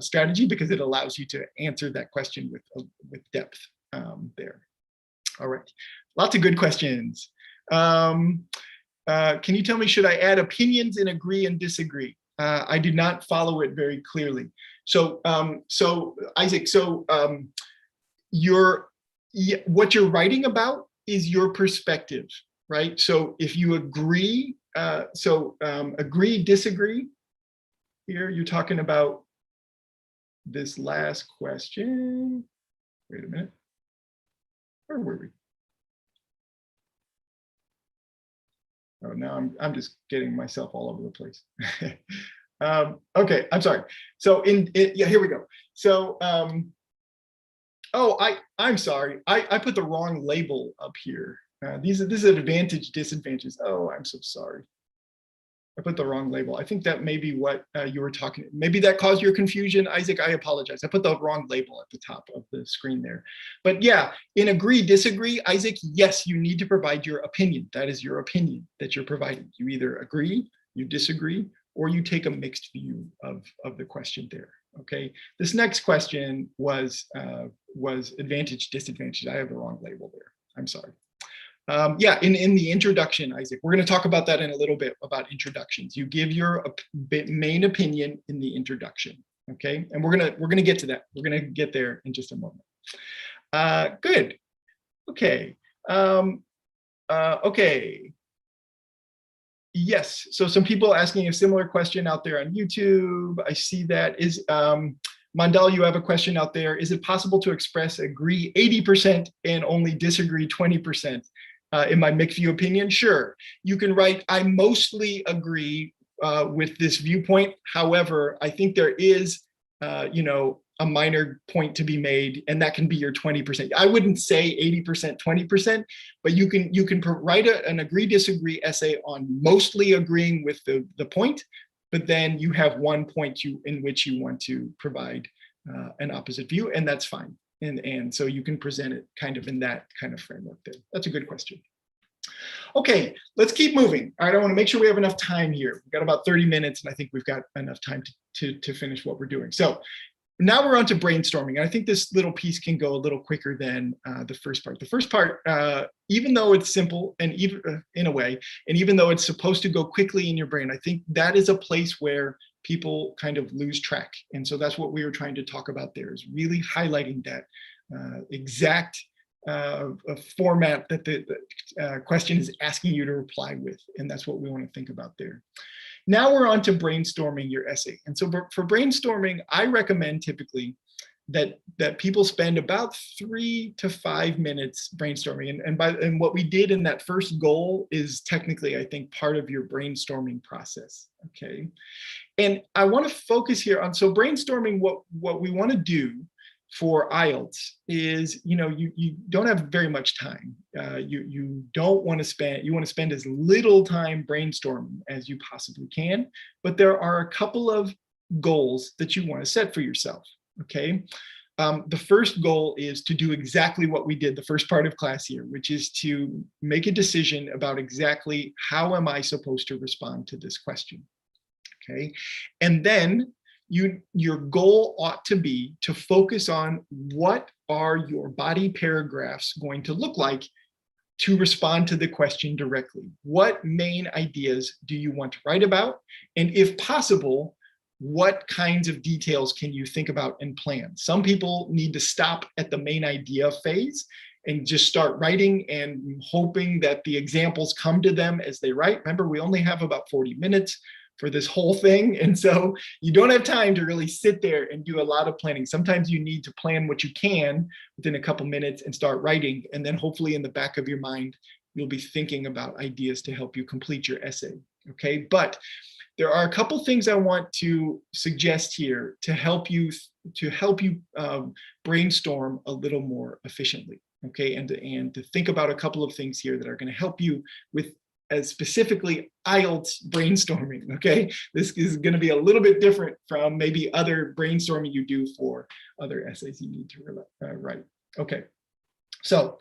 strategy because it allows you to answer that question with depth there. All right, lots of good questions. Can you tell me, should I add opinions in agree and disagree? I did not follow it very clearly. So Isaac, what you're writing about is your perspective, right? So if you agree, agree, disagree, here you're talking about this last question. Wait a minute, where were we? Oh, now I'm just getting myself all over the place. Okay, I'm sorry. So yeah, here we go. So, I'm sorry. I put the wrong label up here. This is advantage, disadvantages. Oh, I'm so sorry. I put the wrong label. I think that may be what you were talking. Maybe that caused your confusion, Isaac. I apologize. I put the wrong label at the top of the screen there. But yeah, in agree, disagree, Isaac, yes, you need to provide your opinion. That is your opinion that you're providing. You either agree you disagree, or you take a mixed view of the question there. Okay, this next question was advantage, disadvantage. I have the wrong label there. I'm sorry. Yeah, in the introduction, Isaac, we're going to talk about that in a little bit, about introductions. You give your main opinion in the introduction. Okay, and we're gonna get to that. We're gonna get there in just a moment. Good. Okay. Okay. Yes. So some people asking a similar question out there on YouTube. I see that. Is Mandel, you have a question out there. Is it possible to express agree 80% and only disagree 20%? In my mixed view opinion, sure. You can write, I mostly agree with this viewpoint. However, I think there is, a minor point to be made, and that can be your 20%. I wouldn't say 80%, 20%, but you can write an agree disagree essay on mostly agreeing with the point, but then you have one point in which you want to provide an opposite view, and that's fine. And so you can present it kind of in that kind of framework there. That's a good question. Okay, let's keep moving. All right, I want to make sure we have enough time here. We've got about 30 minutes, and I think we've got enough time to finish what we're doing. So now we're on to brainstorming. I think this little piece can go a little quicker than the first part. The first part, even though it's simple and even in a way, and even though it's supposed to go quickly in your brain, I think that is a place where people kind of lose track. And so that's what we were trying to talk about there, is really highlighting that exact format that the question is asking you to reply with. And that's what we want to think about there. Now we're on to brainstorming your essay. And so for brainstorming, I recommend typically that people spend about 3 to 5 minutes brainstorming. And what we did in that first goal is technically, I think, part of your brainstorming process. Okay. And I want to focus here on, so brainstorming, what we want to do for IELTS is, you don't have very much time. You want to spend as little time brainstorming as you possibly can, but there are a couple of goals that you want to set for yourself. Okay. The first goal is to do exactly what we did the first part of class here, which is to make a decision about exactly how am I supposed to respond to this question. Okay. And then your goal ought to be to focus on what are your body paragraphs going to look like to respond to the question directly. What main ideas do you want to write about? And if possible, what kinds of details can you think about and plan? Some people need to stop at the main idea phase and just start writing and hoping that the examples come to them as they write. Remember, we only have about 40 minutes for this whole thing. And so you don't have time to really sit there and do a lot of planning. Sometimes you need to plan what you can within a couple minutes and start writing. And then hopefully in the back of your mind, you'll be thinking about ideas to help you complete your essay. Okay, but there are a couple things I want to suggest here to help you brainstorm a little more efficiently. Okay, and to think about a couple of things here that are going to help you with as specifically IELTS brainstorming. Okay, this is going to be a little bit different from maybe other brainstorming you do for other essays you need to write. Okay, so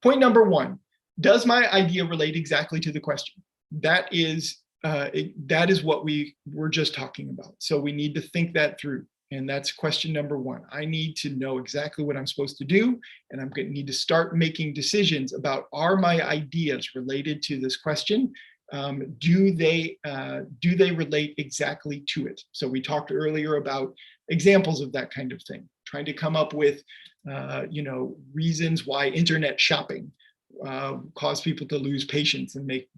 point number one, does my idea relate exactly to the question? That is what we were just talking about. So we need to think that through. And that's question number one. I need to know exactly what I'm supposed to do. And I'm going to need to start making decisions about, are my ideas related to this question? Do they relate exactly to it? So we talked earlier about examples of that kind of thing, trying to come up with, reasons why internet shopping cause people to lose patience and make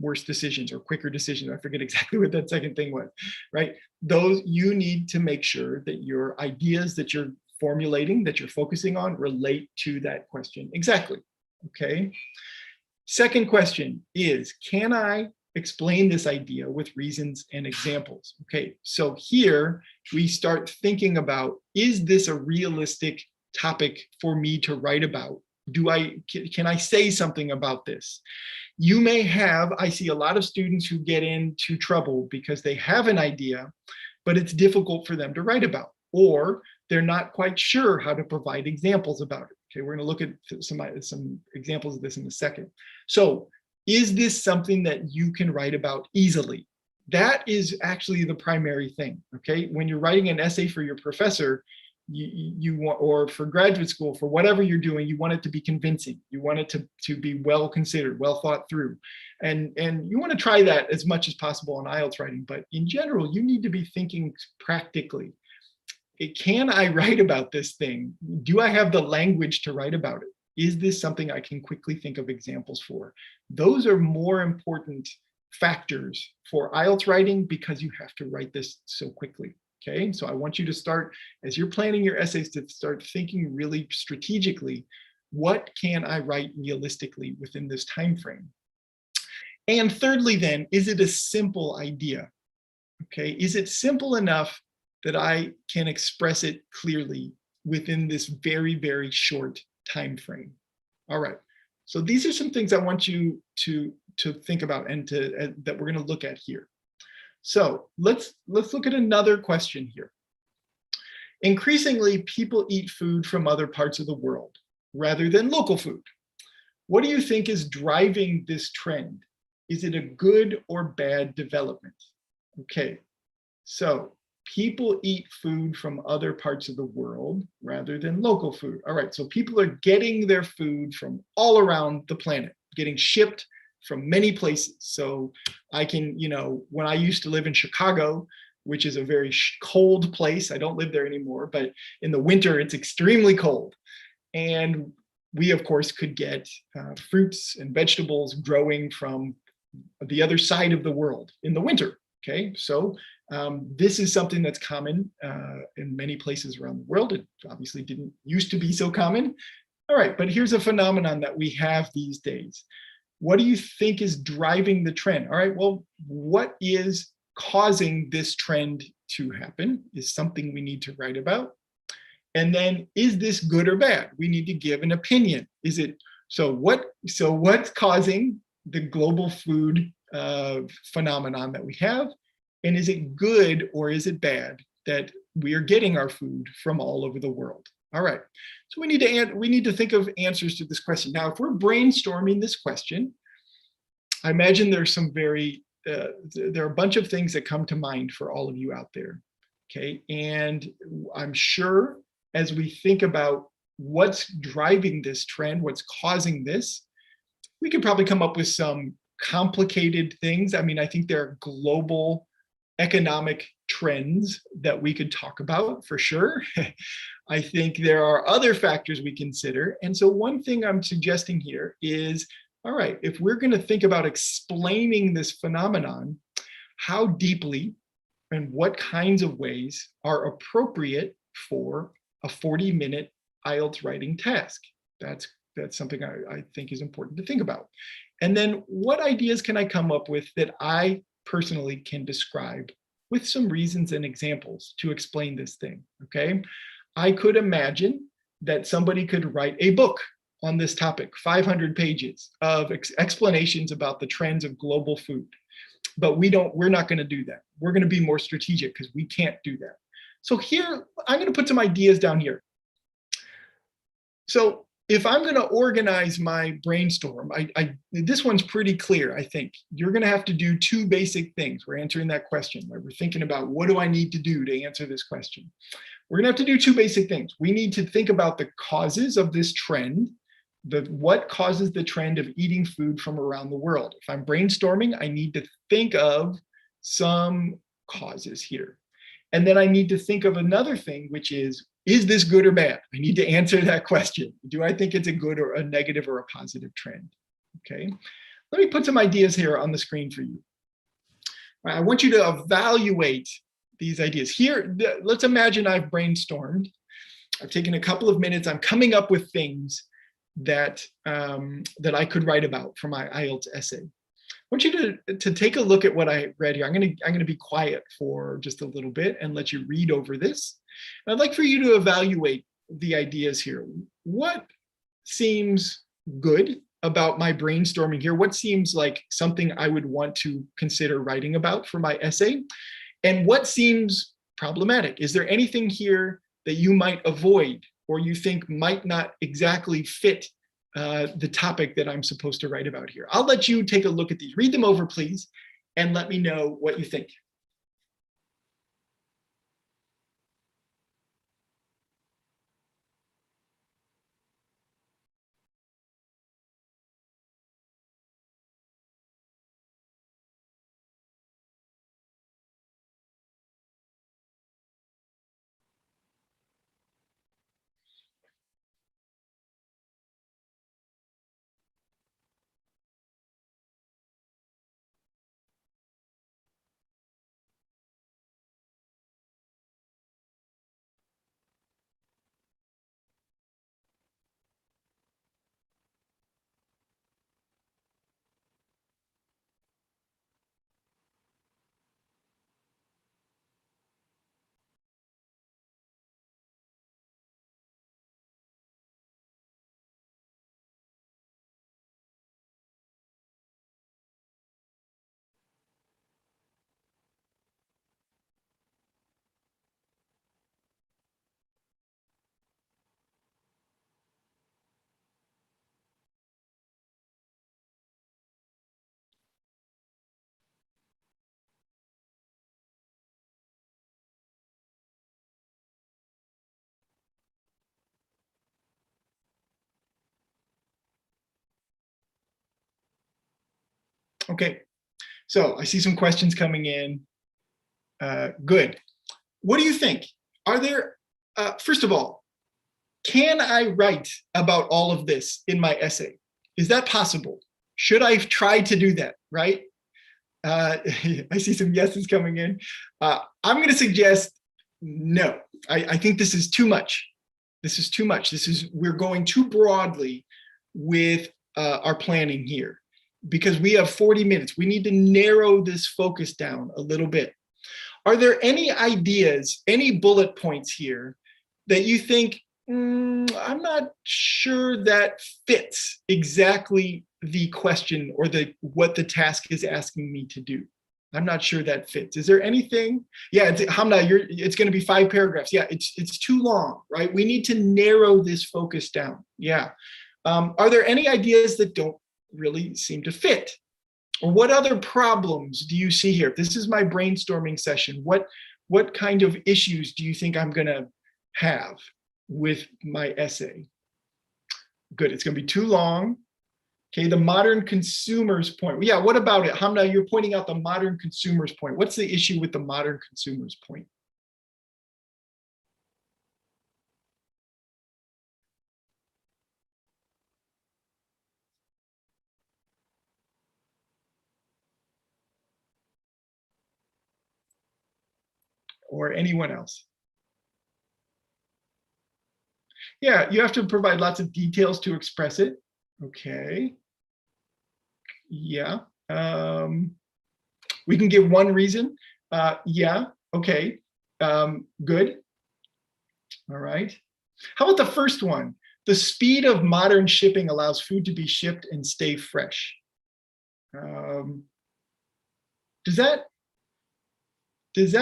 worse decisions or quicker decisions. I forget exactly what that second thing was, right? Those, you need to make sure that your ideas that you're formulating, that you're focusing on, relate to that question exactly, okay? Second question is, can I explain this idea with reasons and examples? Okay, so here we start thinking about, is this a realistic topic for me to write about? Can I say something about this? You may have, I see a lot of students who get into trouble because they have an idea, but it's difficult for them to write about, or they're not quite sure how to provide examples about it. Okay, we're going to look at some examples of this in a second. So is this something that you can write about easily? that is actually the primary thing, okay? When you're writing an essay for your professor, you want, or for graduate school, for whatever you're doing, you want it to be convincing. You want it to be well considered, well thought through. And you want to try that as much as possible in IELTS writing, but in general, you need to be thinking practically. Can I write about this thing? Do I have the language to write about it? Is this something I can quickly think of examples for? Those are more important factors for IELTS writing because you have to write this so quickly. Okay, so I want you to start, as you're planning your essays, to start thinking really strategically, what can I write realistically within this time frame? And thirdly, then, is it a simple idea? Okay, is it simple enough that I can express it clearly within this very, very short time frame? All right, so these are some things I want you to think about and that we're going to look at here. So let's look at another question here. Increasingly, people eat food from other parts of the world rather than local food. What do you think is driving this trend? Is it a good or bad development? Okay, so people eat food from other parts of the world rather than local food. All right, so people are getting their food from all around the planet, getting shipped from many places. So I can, when I used to live in Chicago, which is a very cold place, I don't live there anymore, but in the winter, it's extremely cold. And we, of course, could get fruits and vegetables growing from the other side of the world in the winter. Okay, so this is something that's common in many places around the world. It obviously didn't used to be so common. All right, but here's a phenomenon that we have these days. What do you think is driving the trend? All right, well, what is causing this trend to happen is something we need to write about. And then, is this good or bad? We need to give an opinion. Is it so? What's causing the global food phenomenon that we have? And is it good or is it bad that we are getting our food from all over the world? All right, so we need to think of answers to this question. Now, if we're brainstorming this question, I imagine there's some there are a bunch of things that come to mind for all of you out there. Okay, and I'm sure as we think about what's driving this trend, what's causing this, we could probably come up with some complicated things. I mean, I think there are global economic trends that we could talk about for sure. I think there are other factors we consider. And so one thing I'm suggesting here is, all right, if we're going to think about explaining this phenomenon, how deeply and what kinds of ways are appropriate for a 40-minute IELTS writing task? That's something I think is important to think about. And then what ideas can I come up with that I personally can describe with some reasons and examples to explain this thing, okay? I could imagine that somebody could write a book on this topic, 500 pages of explanations about the trends of global food. But we're not going to do that. We're going to be more strategic because we can't do that. So here, I'm going to put some ideas down here. So if I'm going to organize my brainstorm, this one's pretty clear, I think. You're going to have to do two basic things. We're answering that question, where we're thinking about what do I need to do to answer this question. We're going to have to do two basic things. We need to think about the causes of this trend, what causes the trend of eating food from around the world. If I'm brainstorming, I need to think of some causes here. And then I need to think of another thing, which is this good or bad? I need to answer that question. Do I think it's a good or a negative or a positive trend? Okay, let me put some ideas here on the screen for you. I want you to evaluate these ideas. Here, let's imagine I've brainstormed. I've taken a couple of minutes. I'm coming up with things that I could write about for my IELTS essay. I want you to take a look at what I read here. I'm going to be quiet for just a little bit and let you read over this. And I'd like for you to evaluate the ideas here. What seems good about my brainstorming here? What seems like something I would want to consider writing about for my essay? And what seems problematic? Is there anything here that you might avoid or you think might not exactly fit the topic that I'm supposed to write about here? I'll let you take a look at these. Read them over, please. and let me know what you think. Okay, so I see some questions coming in. Good. What do you think? Are there, first of all, can I write about all of this in my essay? Is that possible? Should I try to do that, right? I see some yeses coming in. I'm going to suggest no. I think this is too much. This is too much. We're going too broadly with our planning here because we have 40 minutes. We need to narrow this focus down a little bit. Are there any ideas, any bullet points here that you think, I'm not sure that fits exactly the question or what the task is asking me to do? I'm not sure that fits. Is there anything? Yeah, Hamna, it's going to be 5 paragraphs. Yeah, it's too long, right? We need to narrow this focus down. Yeah. Are there any ideas that don't really seem to fit? Or what other problems do you see here? If this is my brainstorming session, what kind of issues do you think I'm going to have with my essay? Good, it's going to be too long. Okay, the modern consumer's point. Yeah, what about it? Hamna, you're pointing out the modern consumer's point. What's the issue with the modern consumer's point? Or anyone else? Yeah, you have to provide lots of details to express it. Okay. Yeah. We can give one reason. Yeah. Okay. Good. All right. How about the first one? The speed of modern shipping allows food to be shipped and stay fresh. Does that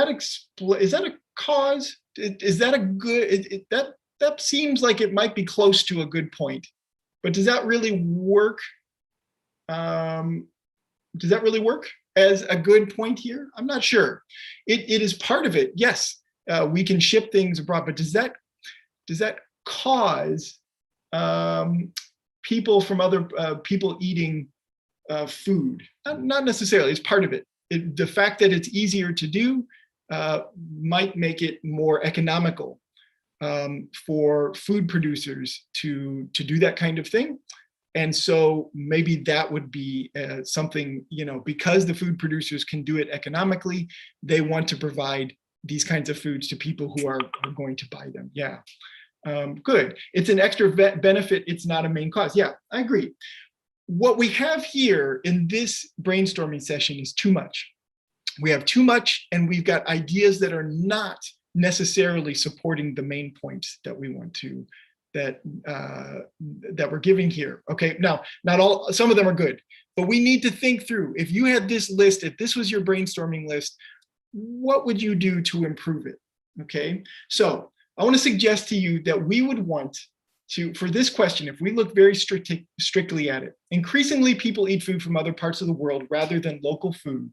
explain? Is that a cause? Is that a good? That seems like it might be close to a good point, but does that really work? Does that really work as a good point here? I'm not sure. It is part of it. Yes, we can ship things abroad, but does that cause people from other people eating food? Not necessarily. It's part of it. The fact that it's easier to do might make it more economical for food producers to do that kind of thing. And so maybe that would be something, because the food producers can do it economically, they want to provide these kinds of foods to people who are going to buy them. Yeah, good. It's an extra benefit. It's not a main cause. Yeah, I agree. What we have here in this brainstorming session is too much. We have too much, and we've got ideas that are not necessarily supporting the main points that we want to, that we're giving here. Okay, now, some of them are good, but we need to think through, if you had this list, if this was your brainstorming list, what would you do to improve it? Okay, so I want to suggest to you that we would want to, for this question, if we look very strictly at it, increasingly people eat food from other parts of the world rather than local food.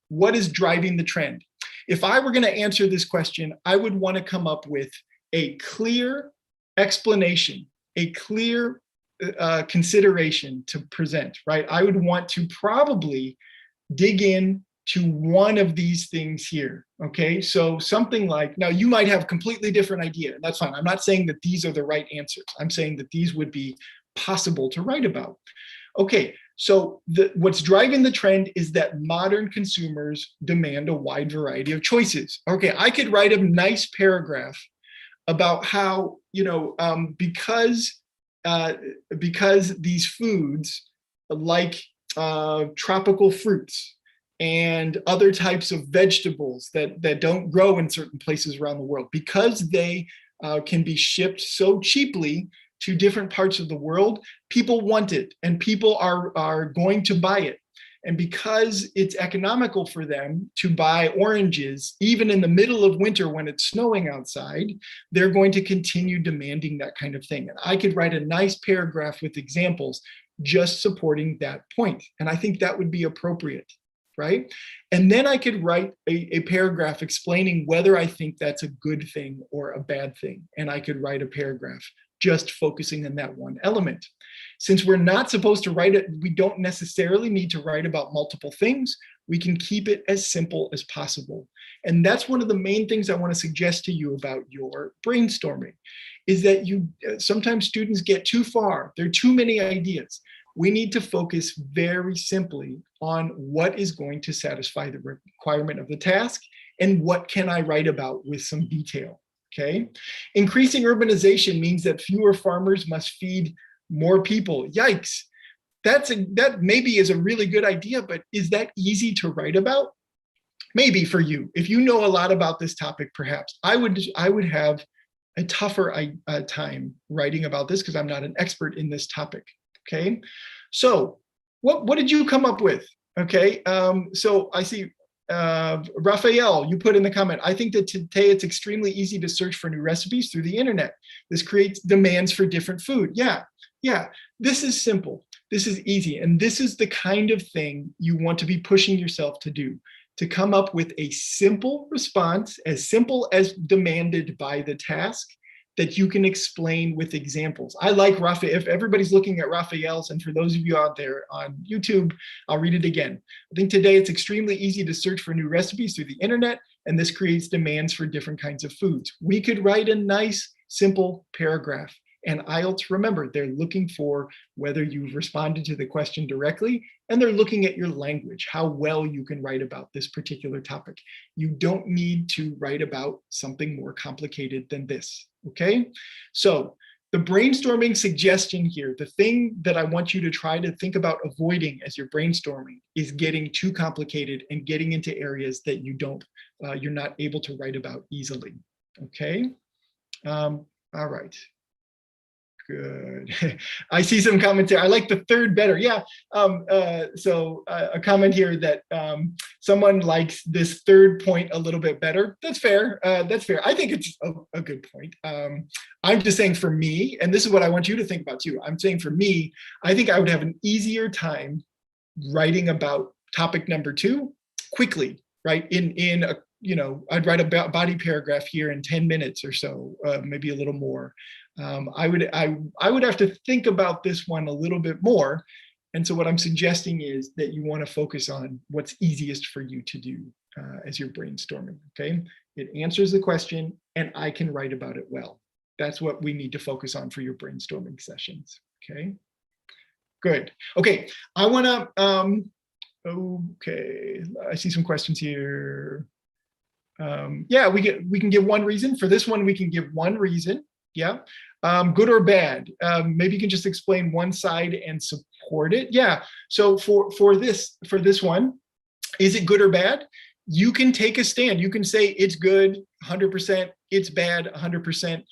What is driving the trend? If I were going to answer this question, I would want to come up with a clear explanation, a clear consideration to present, right? I would want to probably dig in to one of these things here, okay? So something like, now you might have a completely different idea, and that's fine. I'm not saying that these are the right answers. I'm saying that these would be possible to write about. Okay, so what's driving the trend is that modern consumers demand a wide variety of choices. Okay, I could write a nice paragraph about how, because these foods like tropical fruits and other types of vegetables that don't grow in certain places around the world, because they can be shipped so cheaply to different parts of the world, people want it and people are going to buy it. And because it's economical for them to buy oranges, even in the middle of winter when it's snowing outside, they're going to continue demanding that kind of thing. And I could write a nice paragraph with examples just supporting that point. And I think that would be appropriate, right? And then I could write a paragraph explaining whether I think that's a good thing or a bad thing. And I could write a paragraph just focusing on that one element. Since we're not supposed to write it, we don't necessarily need to write about multiple things. We can keep it as simple as possible. And that's one of the main things I want to suggest to you about your brainstorming, is that sometimes students get too far. There are too many ideas. We need to focus very simply on what is going to satisfy the requirement of the task and what can I write about with some detail. Okay, increasing urbanization means that fewer farmers must feed more people. Yikes. That maybe is a really good idea, but is that easy to write about? Maybe for you. If you know a lot about this topic, perhaps I would have a tougher time writing about this because I'm not an expert in this topic. Okay, so what did you come up with? Okay, so I see Raphael, you put in the comment, I think that today it's extremely easy to search for new recipes through the internet. This creates demands for different food. Yeah, this is simple. This is easy. And this is the kind of thing you want to be pushing yourself to do, to come up with a simple response, as simple as demanded by the task, that you can explain with examples. I like Raphael. If everybody's looking at Raphael's, and for those of you out there on YouTube, I'll read it again. I think today it's extremely easy to search for new recipes through the internet, and this creates demands for different kinds of foods. We could write a nice, simple paragraph. And IELTS, remember, they're looking for whether you've responded to the question directly, and they're looking at your language, how well you can write about this particular topic. You don't need to write about something more complicated than this, okay? So the brainstorming suggestion here, the thing that I want you to try to think about avoiding as you're brainstorming is getting too complicated and getting into areas that you're not able to write about easily, okay? All right. Good. I see some comments here. I like the third better. Yeah. So a comment here that someone likes this third point a little bit better. That's fair. That's fair. I think it's a good point. I'm just saying for me, and this is what I want you to think about too. I'm saying for me, I think I would have an easier time writing about topic number 2 quickly, right? In a, I'd write a body paragraph here in 10 minutes or so, maybe a little more. I would have to think about this one a little bit more. And so what I'm suggesting is that you want to focus on what's easiest for you to do as you're brainstorming, okay? It answers the question and I can write about it well. That's what we need to focus on for your brainstorming sessions, okay? Good. Okay, I want to, okay, I see some questions here. Yeah, we can give one reason. For this one, we can give one reason. Yeah, good or bad. Maybe you can just explain one side and support it. Yeah. So for this one, is it good or bad? You can take a stand. You can say it's good 100%, it's bad 100%.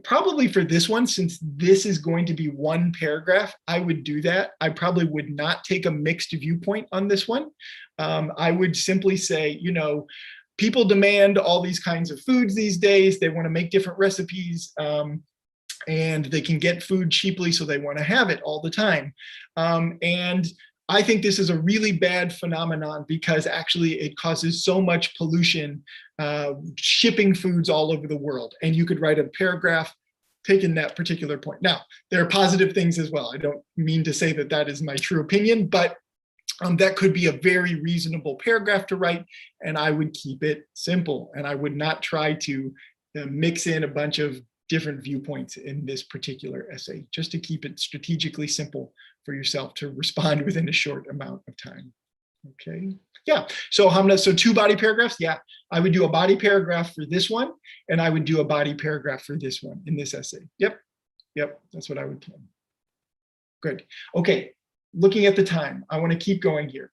Probably for this one, since this is going to be one paragraph, I would do that. I probably would not take a mixed viewpoint on this one. I would simply say, people demand all these kinds of foods these days. They want to make different recipes and they can get food cheaply, so they want to have it all the time. And I think this is a really bad phenomenon because actually it causes so much pollution, shipping foods all over the world. And you could write a paragraph taking that particular point. Now, there are positive things as well. I don't mean to say that that is my true opinion, but that could be a very reasonable paragraph to write, and I would keep it simple. And I would not try to mix in a bunch of different viewpoints in this particular essay, just to keep it strategically simple for yourself to respond within a short amount of time. Okay, yeah, so so 2 body paragraphs, yeah, I would do a body paragraph for this one, and I would do a body paragraph for this one in this essay. Yep, that's what I would do. Good, okay, looking at the time, I want to keep going here.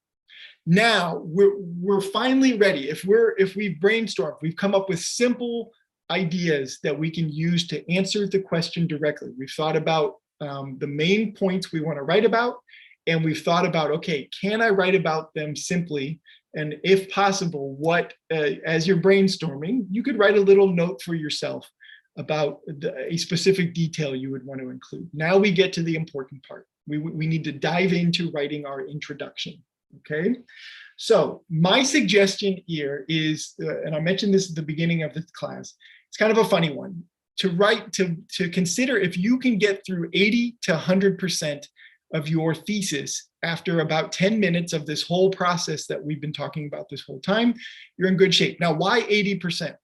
Now we're finally ready. If we've brainstormed, we've come up with simple ideas that we can use to answer the question directly. We've thought about the main points we want to write about, and we've thought about, okay, can I write about them simply? And if possible, what, as you're brainstorming, you could write a little note for yourself about a specific detail you would want to include. Now we get to the important part. We need to dive into writing our introduction, okay? So my suggestion here is, and I mentioned this at the beginning of the class, it's kind of a funny one, to consider if you can get through 80 to 100% of your thesis after about 10 minutes of this whole process that we've been talking about this whole time, you're in good shape. Now, why 80%?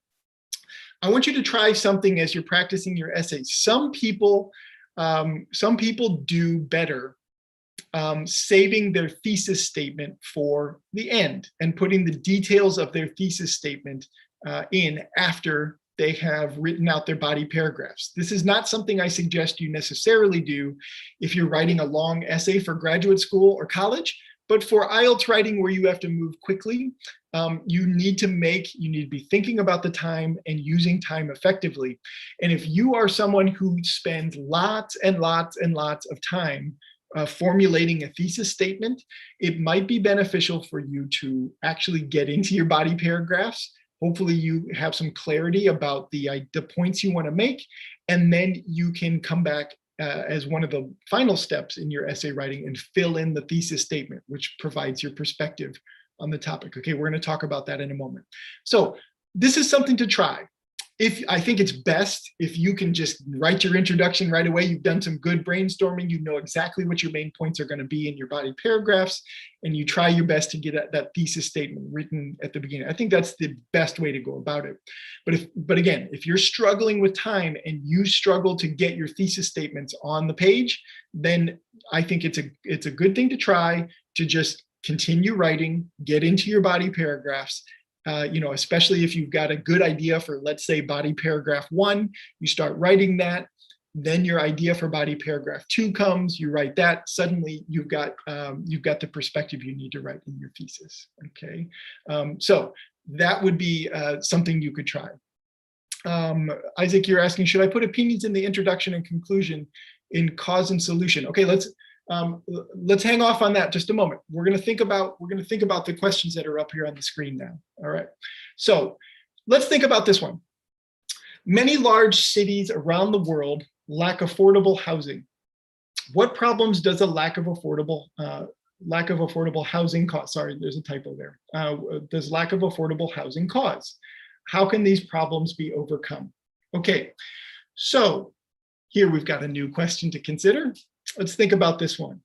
I want you to try something as you're practicing your essays. Some people do better saving their thesis statement for the end and putting the details of their thesis statement in after they have written out their body paragraphs. This is not something I suggest you necessarily do if you're writing a long essay for graduate school or college, but for IELTS writing where you have to move quickly, you need to be thinking about the time and using time effectively. And if you are someone who spends lots and lots and lots of time formulating a thesis statement, it might be beneficial for you to actually get into your body paragraphs. Hopefully you have some clarity about the points you want to make, and then you can come back as one of the final steps in your essay writing and fill in the thesis statement, which provides your perspective on the topic. Okay, we're going to talk about that in a moment. So this is something to try. I think it's best if you can just write your introduction right away. You've done some good brainstorming. You know exactly what your main points are going to be in your body paragraphs, and you try your best to get that thesis statement written at the beginning. I think that's the best way to go about it. But again, if you're struggling with time and you struggle to get your thesis statements on the page, then I think it's a good thing to try to just continue writing, get into your body paragraphs. Especially if you've got a good idea for, let's say, body paragraph 1, you start writing that, then your idea for body paragraph 2 comes, you write that, suddenly you've got the perspective you need to write in your thesis, okay? So that would be something you could try. Isaac, you're asking, should I put opinions in the introduction and conclusion in cause and solution? Okay, let's hang off on that just a moment. We're going to think about the questions that are up here on the screen now. All right. So let's think about this one. Many large cities around the world lack affordable housing. What problems does a lack of affordable housing cause? Sorry, there's a typo there. Does lack of affordable housing cause? How can these problems be overcome? Okay. So here we've got a new question to consider. Let's think about this one.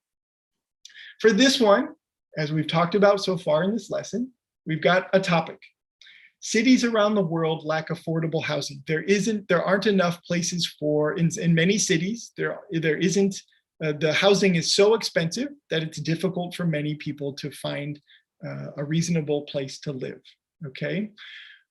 For this one, as we've talked about so far in this lesson, we've got a topic. Cities around the world lack affordable housing. There aren't enough places in many cities, the housing is so expensive that it's difficult for many people to find a reasonable place to live, okay?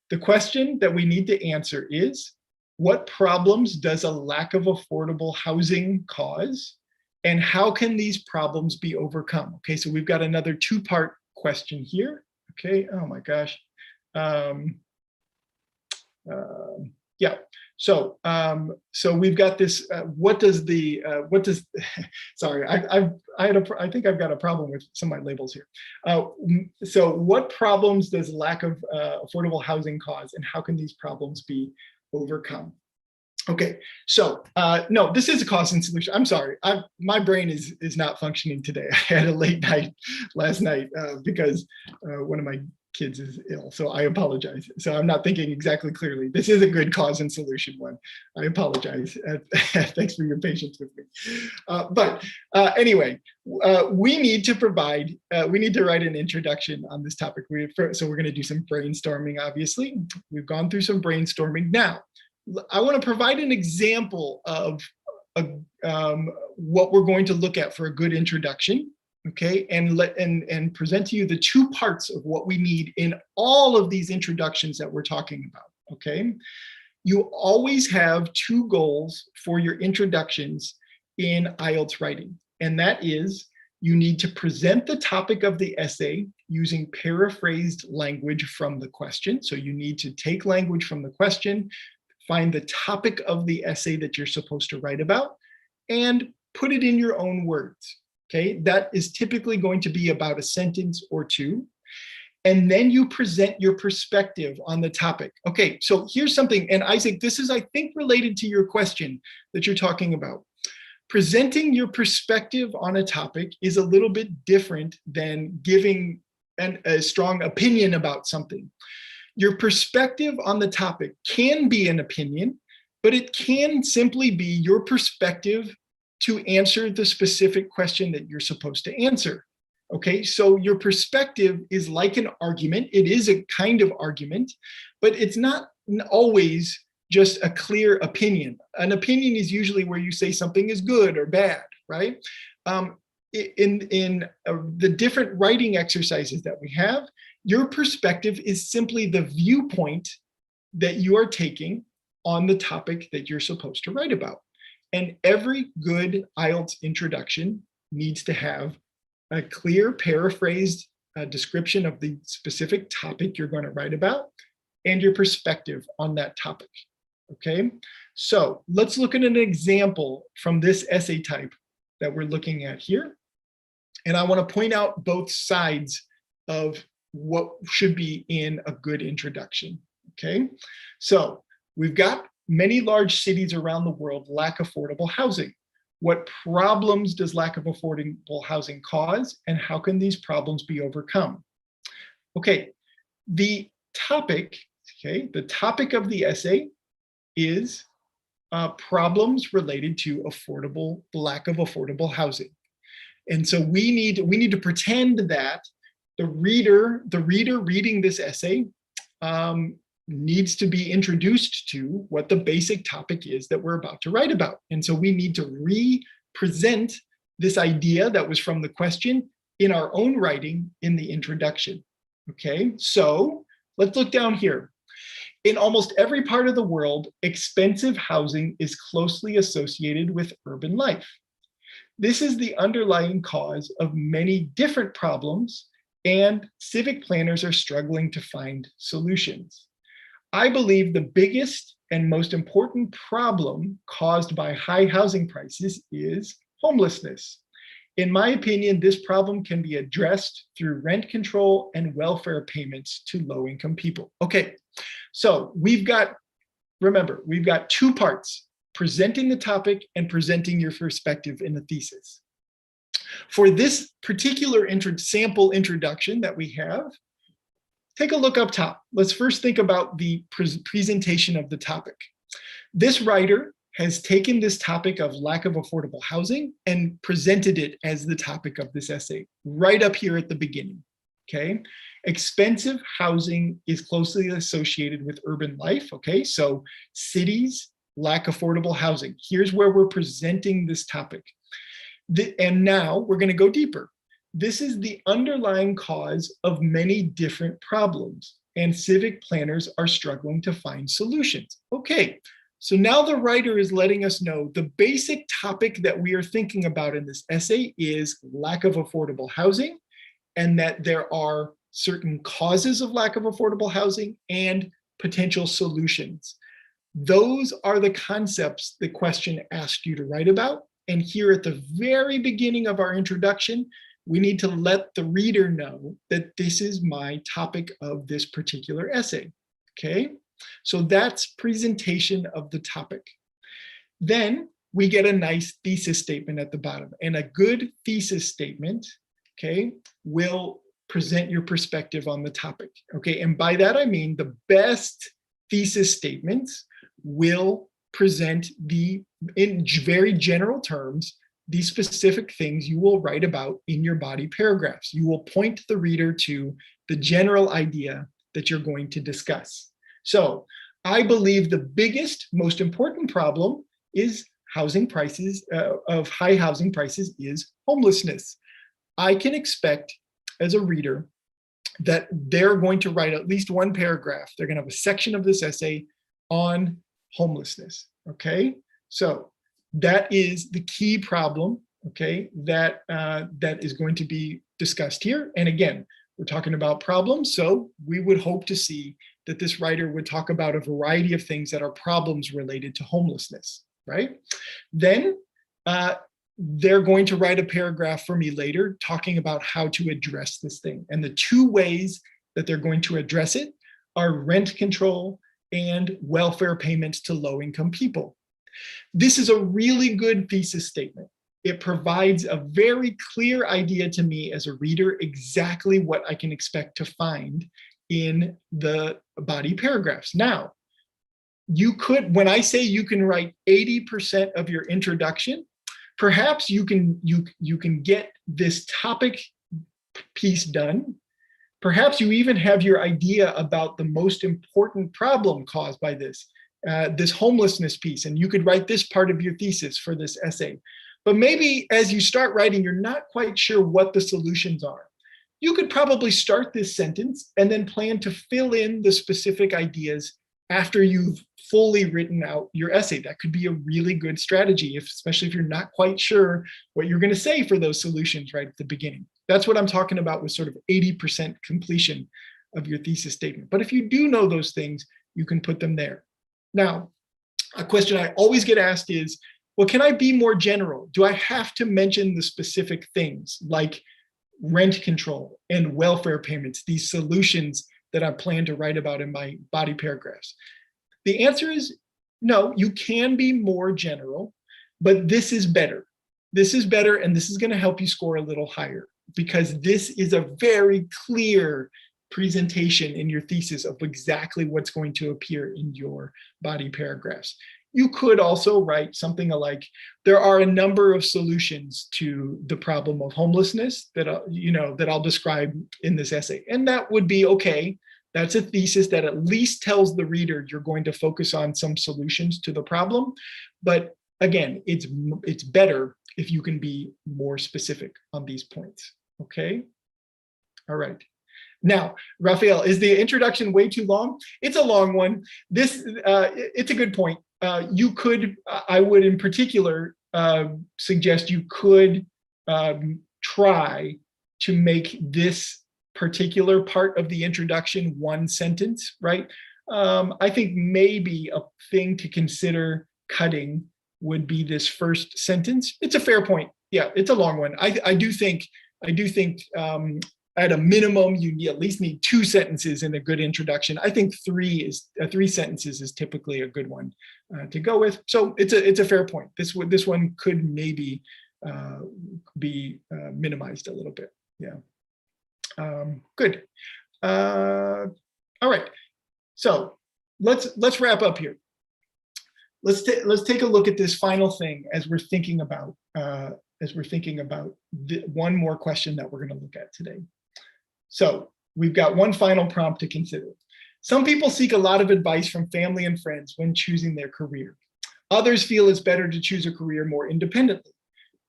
The question that we need to answer is, what problems does a lack of affordable housing cause? And how can these problems be overcome? Okay, so we've got another 2-part question here. Okay, oh my gosh. Yeah, so we've got this, sorry, I think I've got a problem with some of my labels here. So what problems does lack of affordable housing cause, and how can these problems be overcome? Okay, so no, this is a cause and solution. I'm sorry, my brain is not functioning today. I had a late night last night because one of my kids is ill, so I apologize. So I'm not thinking exactly clearly. This is a good cause and solution one. I apologize. Thanks for your patience with me. But anyway, we need to provide. We need to write an introduction on this topic. So we're going to do some brainstorming. Obviously, we've gone through some brainstorming now. I want to provide an example of what we're going to look at for a good introduction, okay, and present to you the two parts of what we need in all of these introductions that we're talking about, okay? You always have two goals for your introductions in IELTS writing, and that is you need to present the topic of the essay using paraphrased language from the question. So you need to take language from the question, find the topic of the essay that you're supposed to write about, and put it in your own words, okay? That is typically going to be about a sentence or two. And then you present your perspective on the topic. Okay, so here's something, and Isaac, this is, I think, related to your question that you're talking about. Presenting your perspective on a topic is a little bit different than giving a strong opinion about something. Your perspective on the topic can be an opinion, but it can simply be your perspective to answer the specific question that you're supposed to answer. Okay, so your perspective is like an argument. It is a kind of argument, but it's not always just a clear opinion. An opinion is usually where you say something is good or bad, right? In the different writing exercises that we have, your perspective is simply the viewpoint that you are taking on the topic that you're supposed to write about. And every good IELTS introduction needs to have a clear paraphrased description of the specific topic you're going to write about and your perspective on that topic. Okay, so let's look at an example from this essay type that we're looking at here. And I want to point out both sides of what should be in a good introduction, okay? So we've got many large cities around the world lack affordable housing. What problems does lack of affordable housing cause, and how can these problems be overcome? Okay, the topic of the essay is problems related to the lack of affordable housing. And so we need to pretend that the reader reading this essay needs to be introduced to what the basic topic is that we're about to write about. And so we need to re-present this idea that was from the question in our own writing in the introduction. Okay, so let's look down here. In almost every part of the world, expensive housing is closely associated with urban life. This is the underlying cause of many different problems, and civic planners are struggling to find solutions. I believe the biggest and most important problem caused by high housing prices is homelessness. In my opinion, this problem can be addressed through rent control and welfare payments to low-income people. Okay, so remember, we've got two parts: presenting the topic and presenting your perspective in the thesis. For this particular sample introduction that we have, take a look up top. Let's first think about the presentation of the topic. This writer has taken this topic of lack of affordable housing and presented it as the topic of this essay, right up here at the beginning, okay? Expensive housing is closely associated with urban life, okay? So cities lack affordable housing. Here's where we're presenting this topic. And now we're going to go deeper. This is the underlying cause of many different problems, and civic planners are struggling to find solutions. Okay, so now the writer is letting us know the basic topic that we are thinking about in this essay is lack of affordable housing, and that there are certain causes of lack of affordable housing and potential solutions. Those are the concepts the question asked you to write about. And here at the very beginning of our introduction, we need to let the reader know that this is my topic of this particular essay, okay? So that's presentation of the topic. Then we get a nice thesis statement at the bottom. And a good thesis statement, okay, will present your perspective on the topic. Okay, and by that I mean the best thesis statements will present in very general terms, the specific things you will write about in your body paragraphs. You will point the reader to the general idea that you're going to discuss. So I believe the biggest, most important problem is housing prices, high housing prices, is homelessness. I can expect as a reader that they're going to write at least one paragraph. They're going to have a section of this essay on homelessness. Okay, so that is the key problem. Okay, that is going to be discussed here. And again, we're talking about problems, so we would hope to see that this writer would talk about a variety of things that are problems related to homelessness, right? Then they're going to write a paragraph for me later talking about how to address this thing. And the two ways that they're going to address it are rent control and welfare payments to low-income people. This is a really good thesis statement. It provides a very clear idea to me as a reader exactly what I can expect to find in the body paragraphs. Now, you could, when I say you can write 80% of your introduction, perhaps you can get this topic piece done. Perhaps you even have your idea about the most important problem caused by this homelessness piece, and you could write this part of your thesis for this essay. But maybe as you start writing, you're not quite sure what the solutions are. You could probably start this sentence and then plan to fill in the specific ideas after you've fully written out your essay. That could be a really good strategy, especially if you're not quite sure what you're going to say for those solutions right at the beginning. That's what I'm talking about with sort of 80% completion of your thesis statement. But if you do know those things, you can put them there. Now, a question I always get asked is, well, can I be more general? Do I have to mention the specific things like rent control and welfare payments, these solutions that I plan to write about in my body paragraphs? The answer is no, you can be more general, but this is better. This is better, and this is going to help you score a little higher because this is a very clear presentation in your thesis of exactly what's going to appear in your body paragraphs. You could also write something like, there are a number of solutions to the problem of homelessness that I'll describe in this essay. And that would be okay. That's a thesis that at least tells the reader you're going to focus on some solutions to the problem. But again, it's better if you can be more specific on these points. Okay. All right. Now, Raphael, is the introduction way too long? It's a long one. It's a good point. I would in particular suggest you could try to make this particular part of the introduction one sentence, right? I think maybe a thing to consider cutting would be this first sentence. It's a fair point. Yeah, it's a long one. I do think at a minimum, you at least need 2 sentences in a good introduction. I think 3 sentences is typically a good one to go with. So it's a fair point. This one could maybe be minimized a little bit. Yeah. Good. All right. So let's wrap up here. Let's take a look at this final thing as we're thinking about one more question that we're going to look at today. So we've got one final prompt to consider. Some people seek a lot of advice from family and friends when choosing their career. Others feel it's better to choose a career more independently,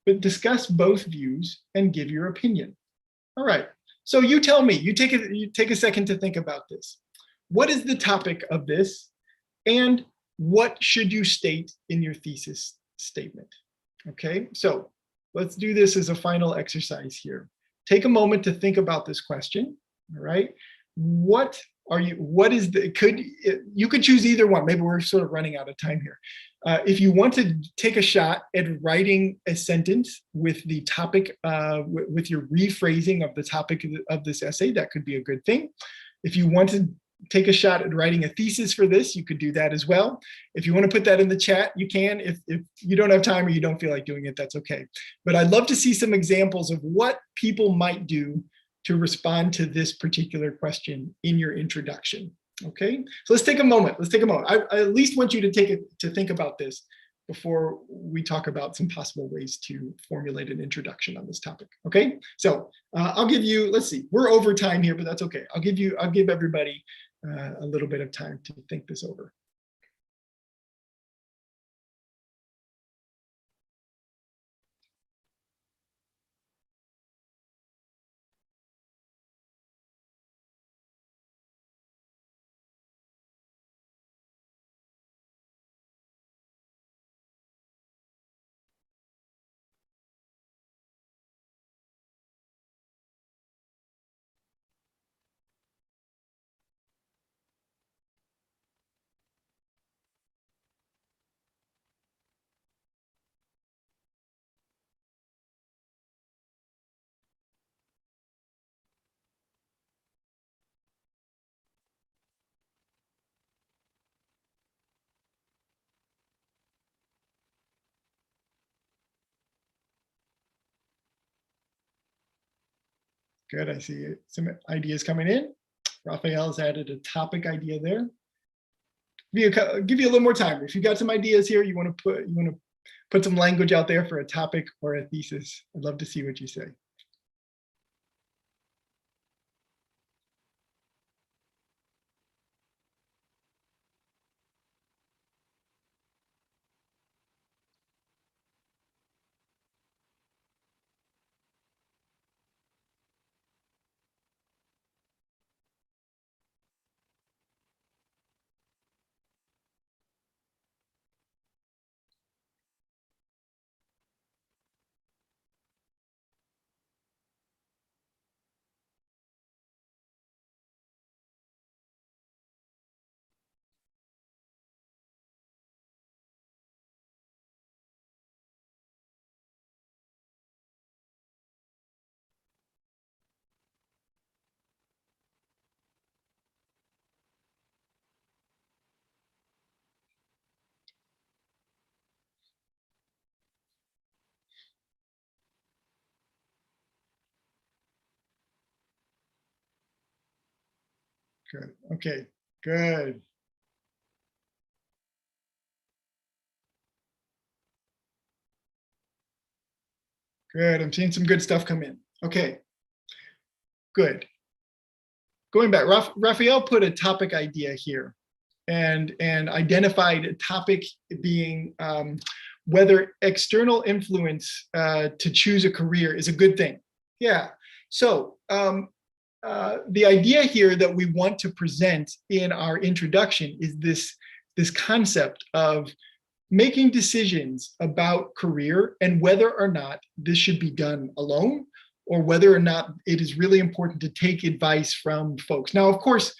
but discuss both views and give your opinion. All right, so you tell me, you take a second to think about this. What is the topic of this, and what should you state in your thesis statement? Okay, so let's do this as a final exercise here. Take a moment to think about this question. All right, you could choose either one. Maybe we're sort of running out of time here. If you want to take a shot at writing a sentence with the topic, with your rephrasing of the topic of this essay, that could be a good thing. If you want to take a shot at writing a thesis for this, you could do that as well. If you want to put that in the chat, you can. If you don't have time or you don't feel like doing it, that's okay. But I'd love to see some examples of what people might do to respond to this particular question in your introduction. Okay, so let's take a moment. Let's take a moment. I at least want you to think about this before we talk about some possible ways to formulate an introduction on this topic. Okay, so I'll give you, let's see, we're over time here, but that's okay. I'll give everybody a little bit of time to think this over. Good, I see some ideas coming in. Raphael's added a topic idea there. Give you a little more time. If you got some ideas here, you want to put some language out there for a topic or a thesis, I'd love to see what you say. Good. Okay. Good. Good. I'm seeing some good stuff come in. Okay. Good. Going back, Raphael put a topic idea here and identified a topic being whether external influence to choose a career is a good thing. Yeah. So the idea here that we want to present in our introduction is this concept of making decisions about career and whether or not this should be done alone or whether or not it is really important to take advice from folks. Now, of course,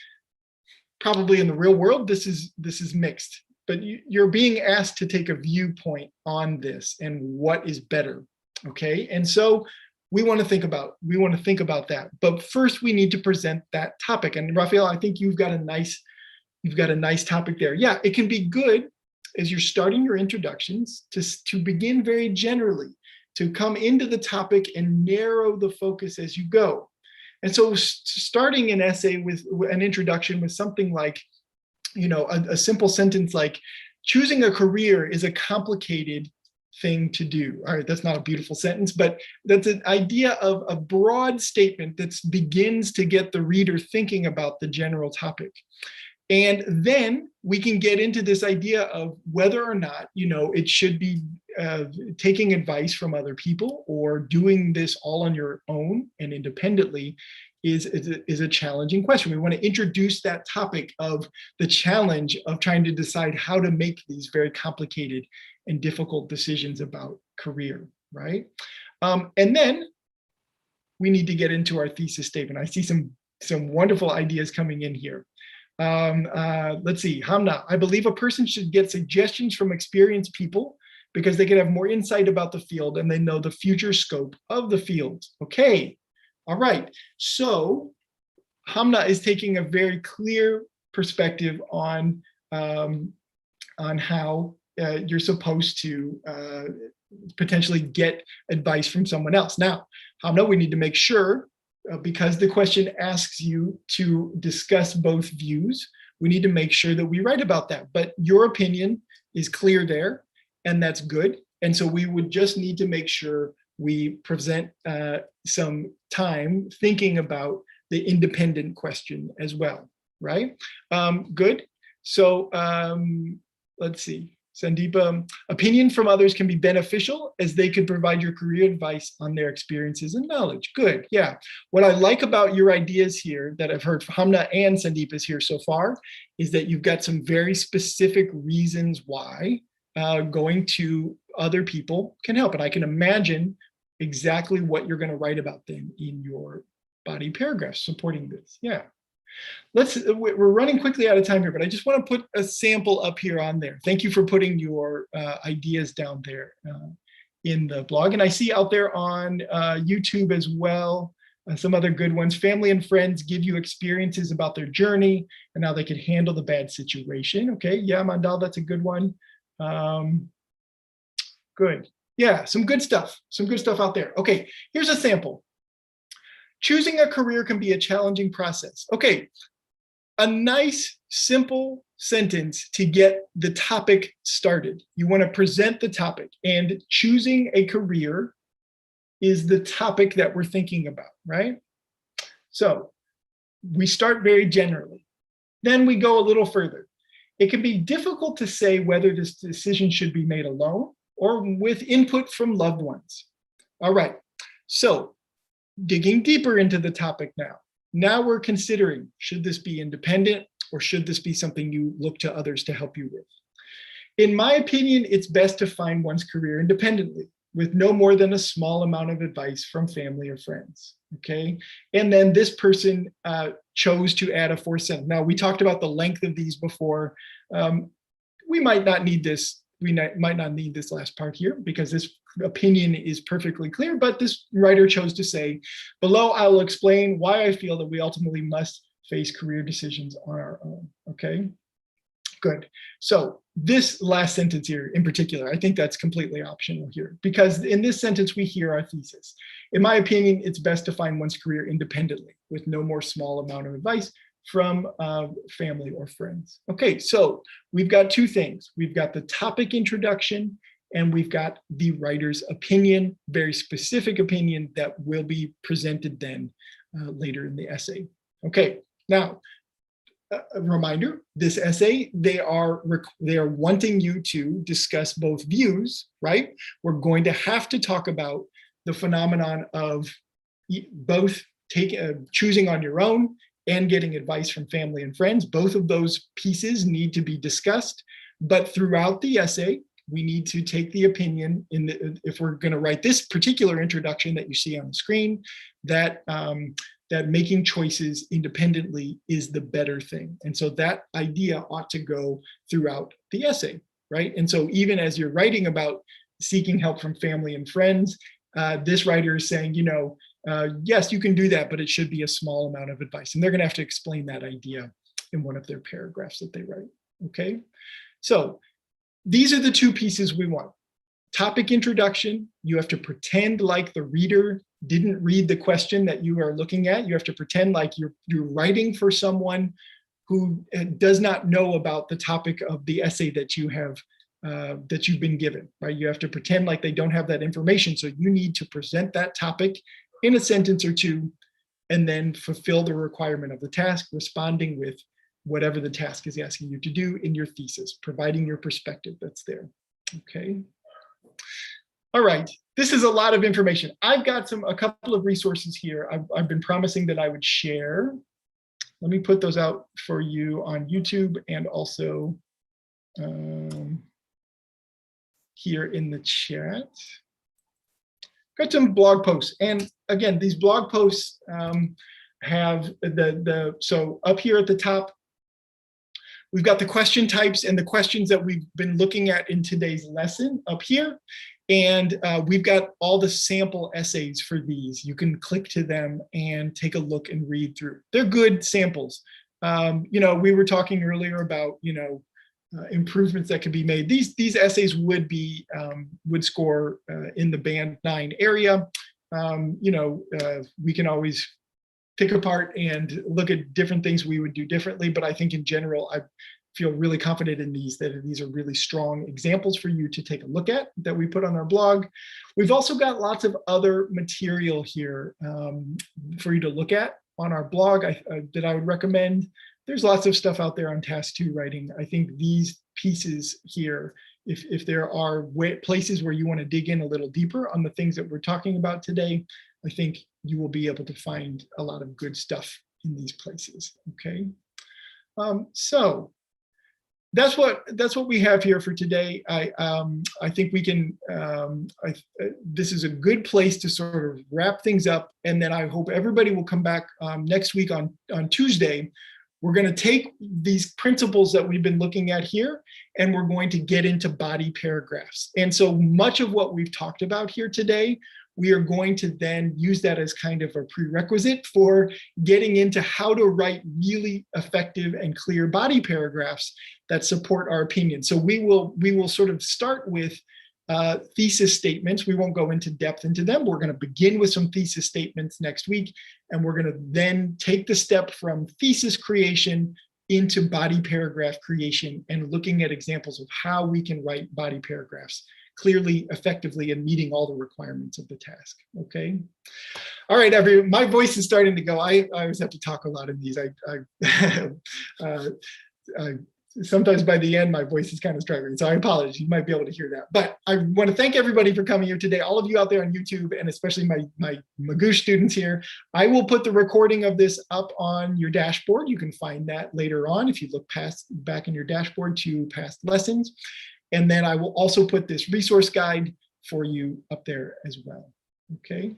probably in the real world, this is mixed, but you're being asked to take a viewpoint on this and what is better, okay? And so we want to think about that. But first, we need to present that topic. And Raphael, I think you've got a nice topic there. Yeah, it can be good as you're starting your introductions to begin very generally, to come into the topic and narrow the focus as you go. And so starting an essay with an introduction with something like, a simple sentence like, choosing a career is a complicated thing to do. All right, that's not a beautiful sentence, but that's an idea of a broad statement that begins to get the reader thinking about the general topic. And then we can get into this idea of whether or not, it should be taking advice from other people or doing this all on your own and independently is a challenging question. We want to introduce that topic of the challenge of trying to decide how to make these very complicated and difficult decisions about career, right? And then we need to get into our thesis statement. I see some wonderful ideas coming in here. Let's see, Hamna, I believe a person should get suggestions from experienced people because they can have more insight about the field and they know the future scope of the field. Okay, all right. So Hamna is taking a very clear perspective on how you're supposed to potentially get advice from someone else. Now, Hamna, we need to make sure, because the question asks you to discuss both views, we need to make sure that we write about that. But your opinion is clear there, and that's good. And so we would just need to make sure we present some time thinking about the independent question as well, right? Good. So let's see. Sandeepa, opinion from others can be beneficial as they could provide your career advice on their experiences and knowledge. Good, yeah. What I like about your ideas here that I've heard from Hamna and Sandeepa's here so far is that you've got some very specific reasons why going to other people can help. And I can imagine exactly what you're gonna write about them in your body paragraphs supporting this, yeah. We're running quickly out of time here, but I just want to put a sample up here on there. Thank you for putting your ideas down there in the blog. And I see out there on YouTube as well, some other good ones. Family and friends give you experiences about their journey and how they could handle the bad situation. Okay, yeah, Mandal, that's a good one. Good, yeah, some good stuff out there. Okay, here's a sample. Choosing a career can be a challenging process. Okay, a nice, simple sentence to get the topic started. You want to present the topic, and choosing a career is the topic that we're thinking about, right? So we start very generally. Then we go a little further. It can be difficult to say whether this decision should be made alone or with input from loved ones. All right, so digging deeper into the topic now. Now we're considering, should this be independent or should this be something you look to others to help you with? In my opinion, it's best to find one's career independently with no more than a small amount of advice from family or friends, okay? And then this person chose to add a fourth sentence. Now, we talked about the length of these before. We might not need this. Might not need this last part here because this opinion is perfectly clear, but this writer chose to say, below I will explain why I feel that we ultimately must face career decisions on our own, okay? Good. So this last sentence here in particular, I think that's completely optional here because in this sentence, we hear our thesis. In my opinion, it's best to find one's career independently with no more small amount of advice from family or friends. Okay, so we've got two things. We've got the topic introduction and we've got the writer's opinion, very specific opinion that will be presented then later in the essay. Okay, now, a reminder, this essay, they are wanting you to discuss both views, right? We're going to have to talk about the phenomenon of both choosing on your own and getting advice from family and friends. Both of those pieces need to be discussed, but throughout the essay, we need to take the opinion if we're going to write this particular introduction that you see on the screen, that making choices independently is the better thing. And so that idea ought to go throughout the essay, right? And so even as you're writing about seeking help from family and friends, this writer is saying, yes, you can do that, but it should be a small amount of advice. And they're going to have to explain that idea in one of their paragraphs that they write, okay? So these are the two pieces we want. Topic introduction, you have to pretend like the reader didn't read the question that you are looking at. You have to pretend like you're writing for someone who does not know about the topic of the essay that you have that you've been given, right? You have to pretend like they don't have that information. So you need to present that topic in a sentence or two, and then fulfill the requirement of the task, responding with whatever the task is asking you to do in your thesis, providing your perspective that's there, okay? All right, this is a lot of information. I've got a couple of resources here I've been promising that I would share. Let me put those out for you on YouTube and also here in the chat. Got some blog posts, and again, these blog posts have so up here at the top, we've got the question types and the questions that we've been looking at in today's lesson up here. And we've got all the sample essays for these. You can click to them and take a look and read through. They're good samples. We were talking earlier about, improvements that can be made. These essays would score in the band 9 area. We can always pick apart and look at different things we would do differently, but I think in general, I feel really confident in that these are really strong examples for you to take a look at that we put on our blog. We've also got lots of other material here for you to look at on our blog that I would recommend. There's lots of stuff out there on task 2 writing. I think these pieces here, if there are places where you want to dig in a little deeper on the things that we're talking about today, I think you will be able to find a lot of good stuff in these places. Okay, so that's what we have here for today. I think we can. This is a good place to sort of wrap things up, and then I hope everybody will come back next week on Tuesday. We're going to take these principles that we've been looking at here, and we're going to get into body paragraphs. And so much of what we've talked about here today, we are going to then use that as kind of a prerequisite for getting into how to write really effective and clear body paragraphs that support our opinion. So we will sort of start with thesis statements. We won't go into depth into them. We're going to begin with some thesis statements next week, and we're going to then take the step from thesis creation into body paragraph creation and looking at examples of how we can write body paragraphs clearly, effectively, and meeting all the requirements of the task. Okay. All right, everyone. My voice is starting to go. I always have to talk a lot in these. Sometimes by the end, my voice is kind of struggling. So I apologize. You might be able to hear that. But I want to thank everybody for coming here today, all of you out there on YouTube, and especially my Magoosh students here. I will put the recording of this up on your dashboard. You can find that later on if you look back in your dashboard to past lessons. And then I will also put this resource guide for you up there as well. Okay.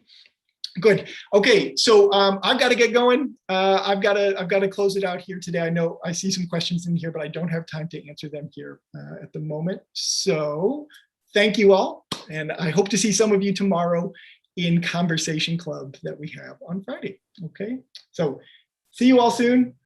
Good. Okay, so I've got to get going. I've got to close it out here today. I know I see some questions in here, but I don't have time to answer them here at the moment. So thank you all, and I hope to see some of you tomorrow in Conversation Club that we have on Friday. Okay, so see you all soon.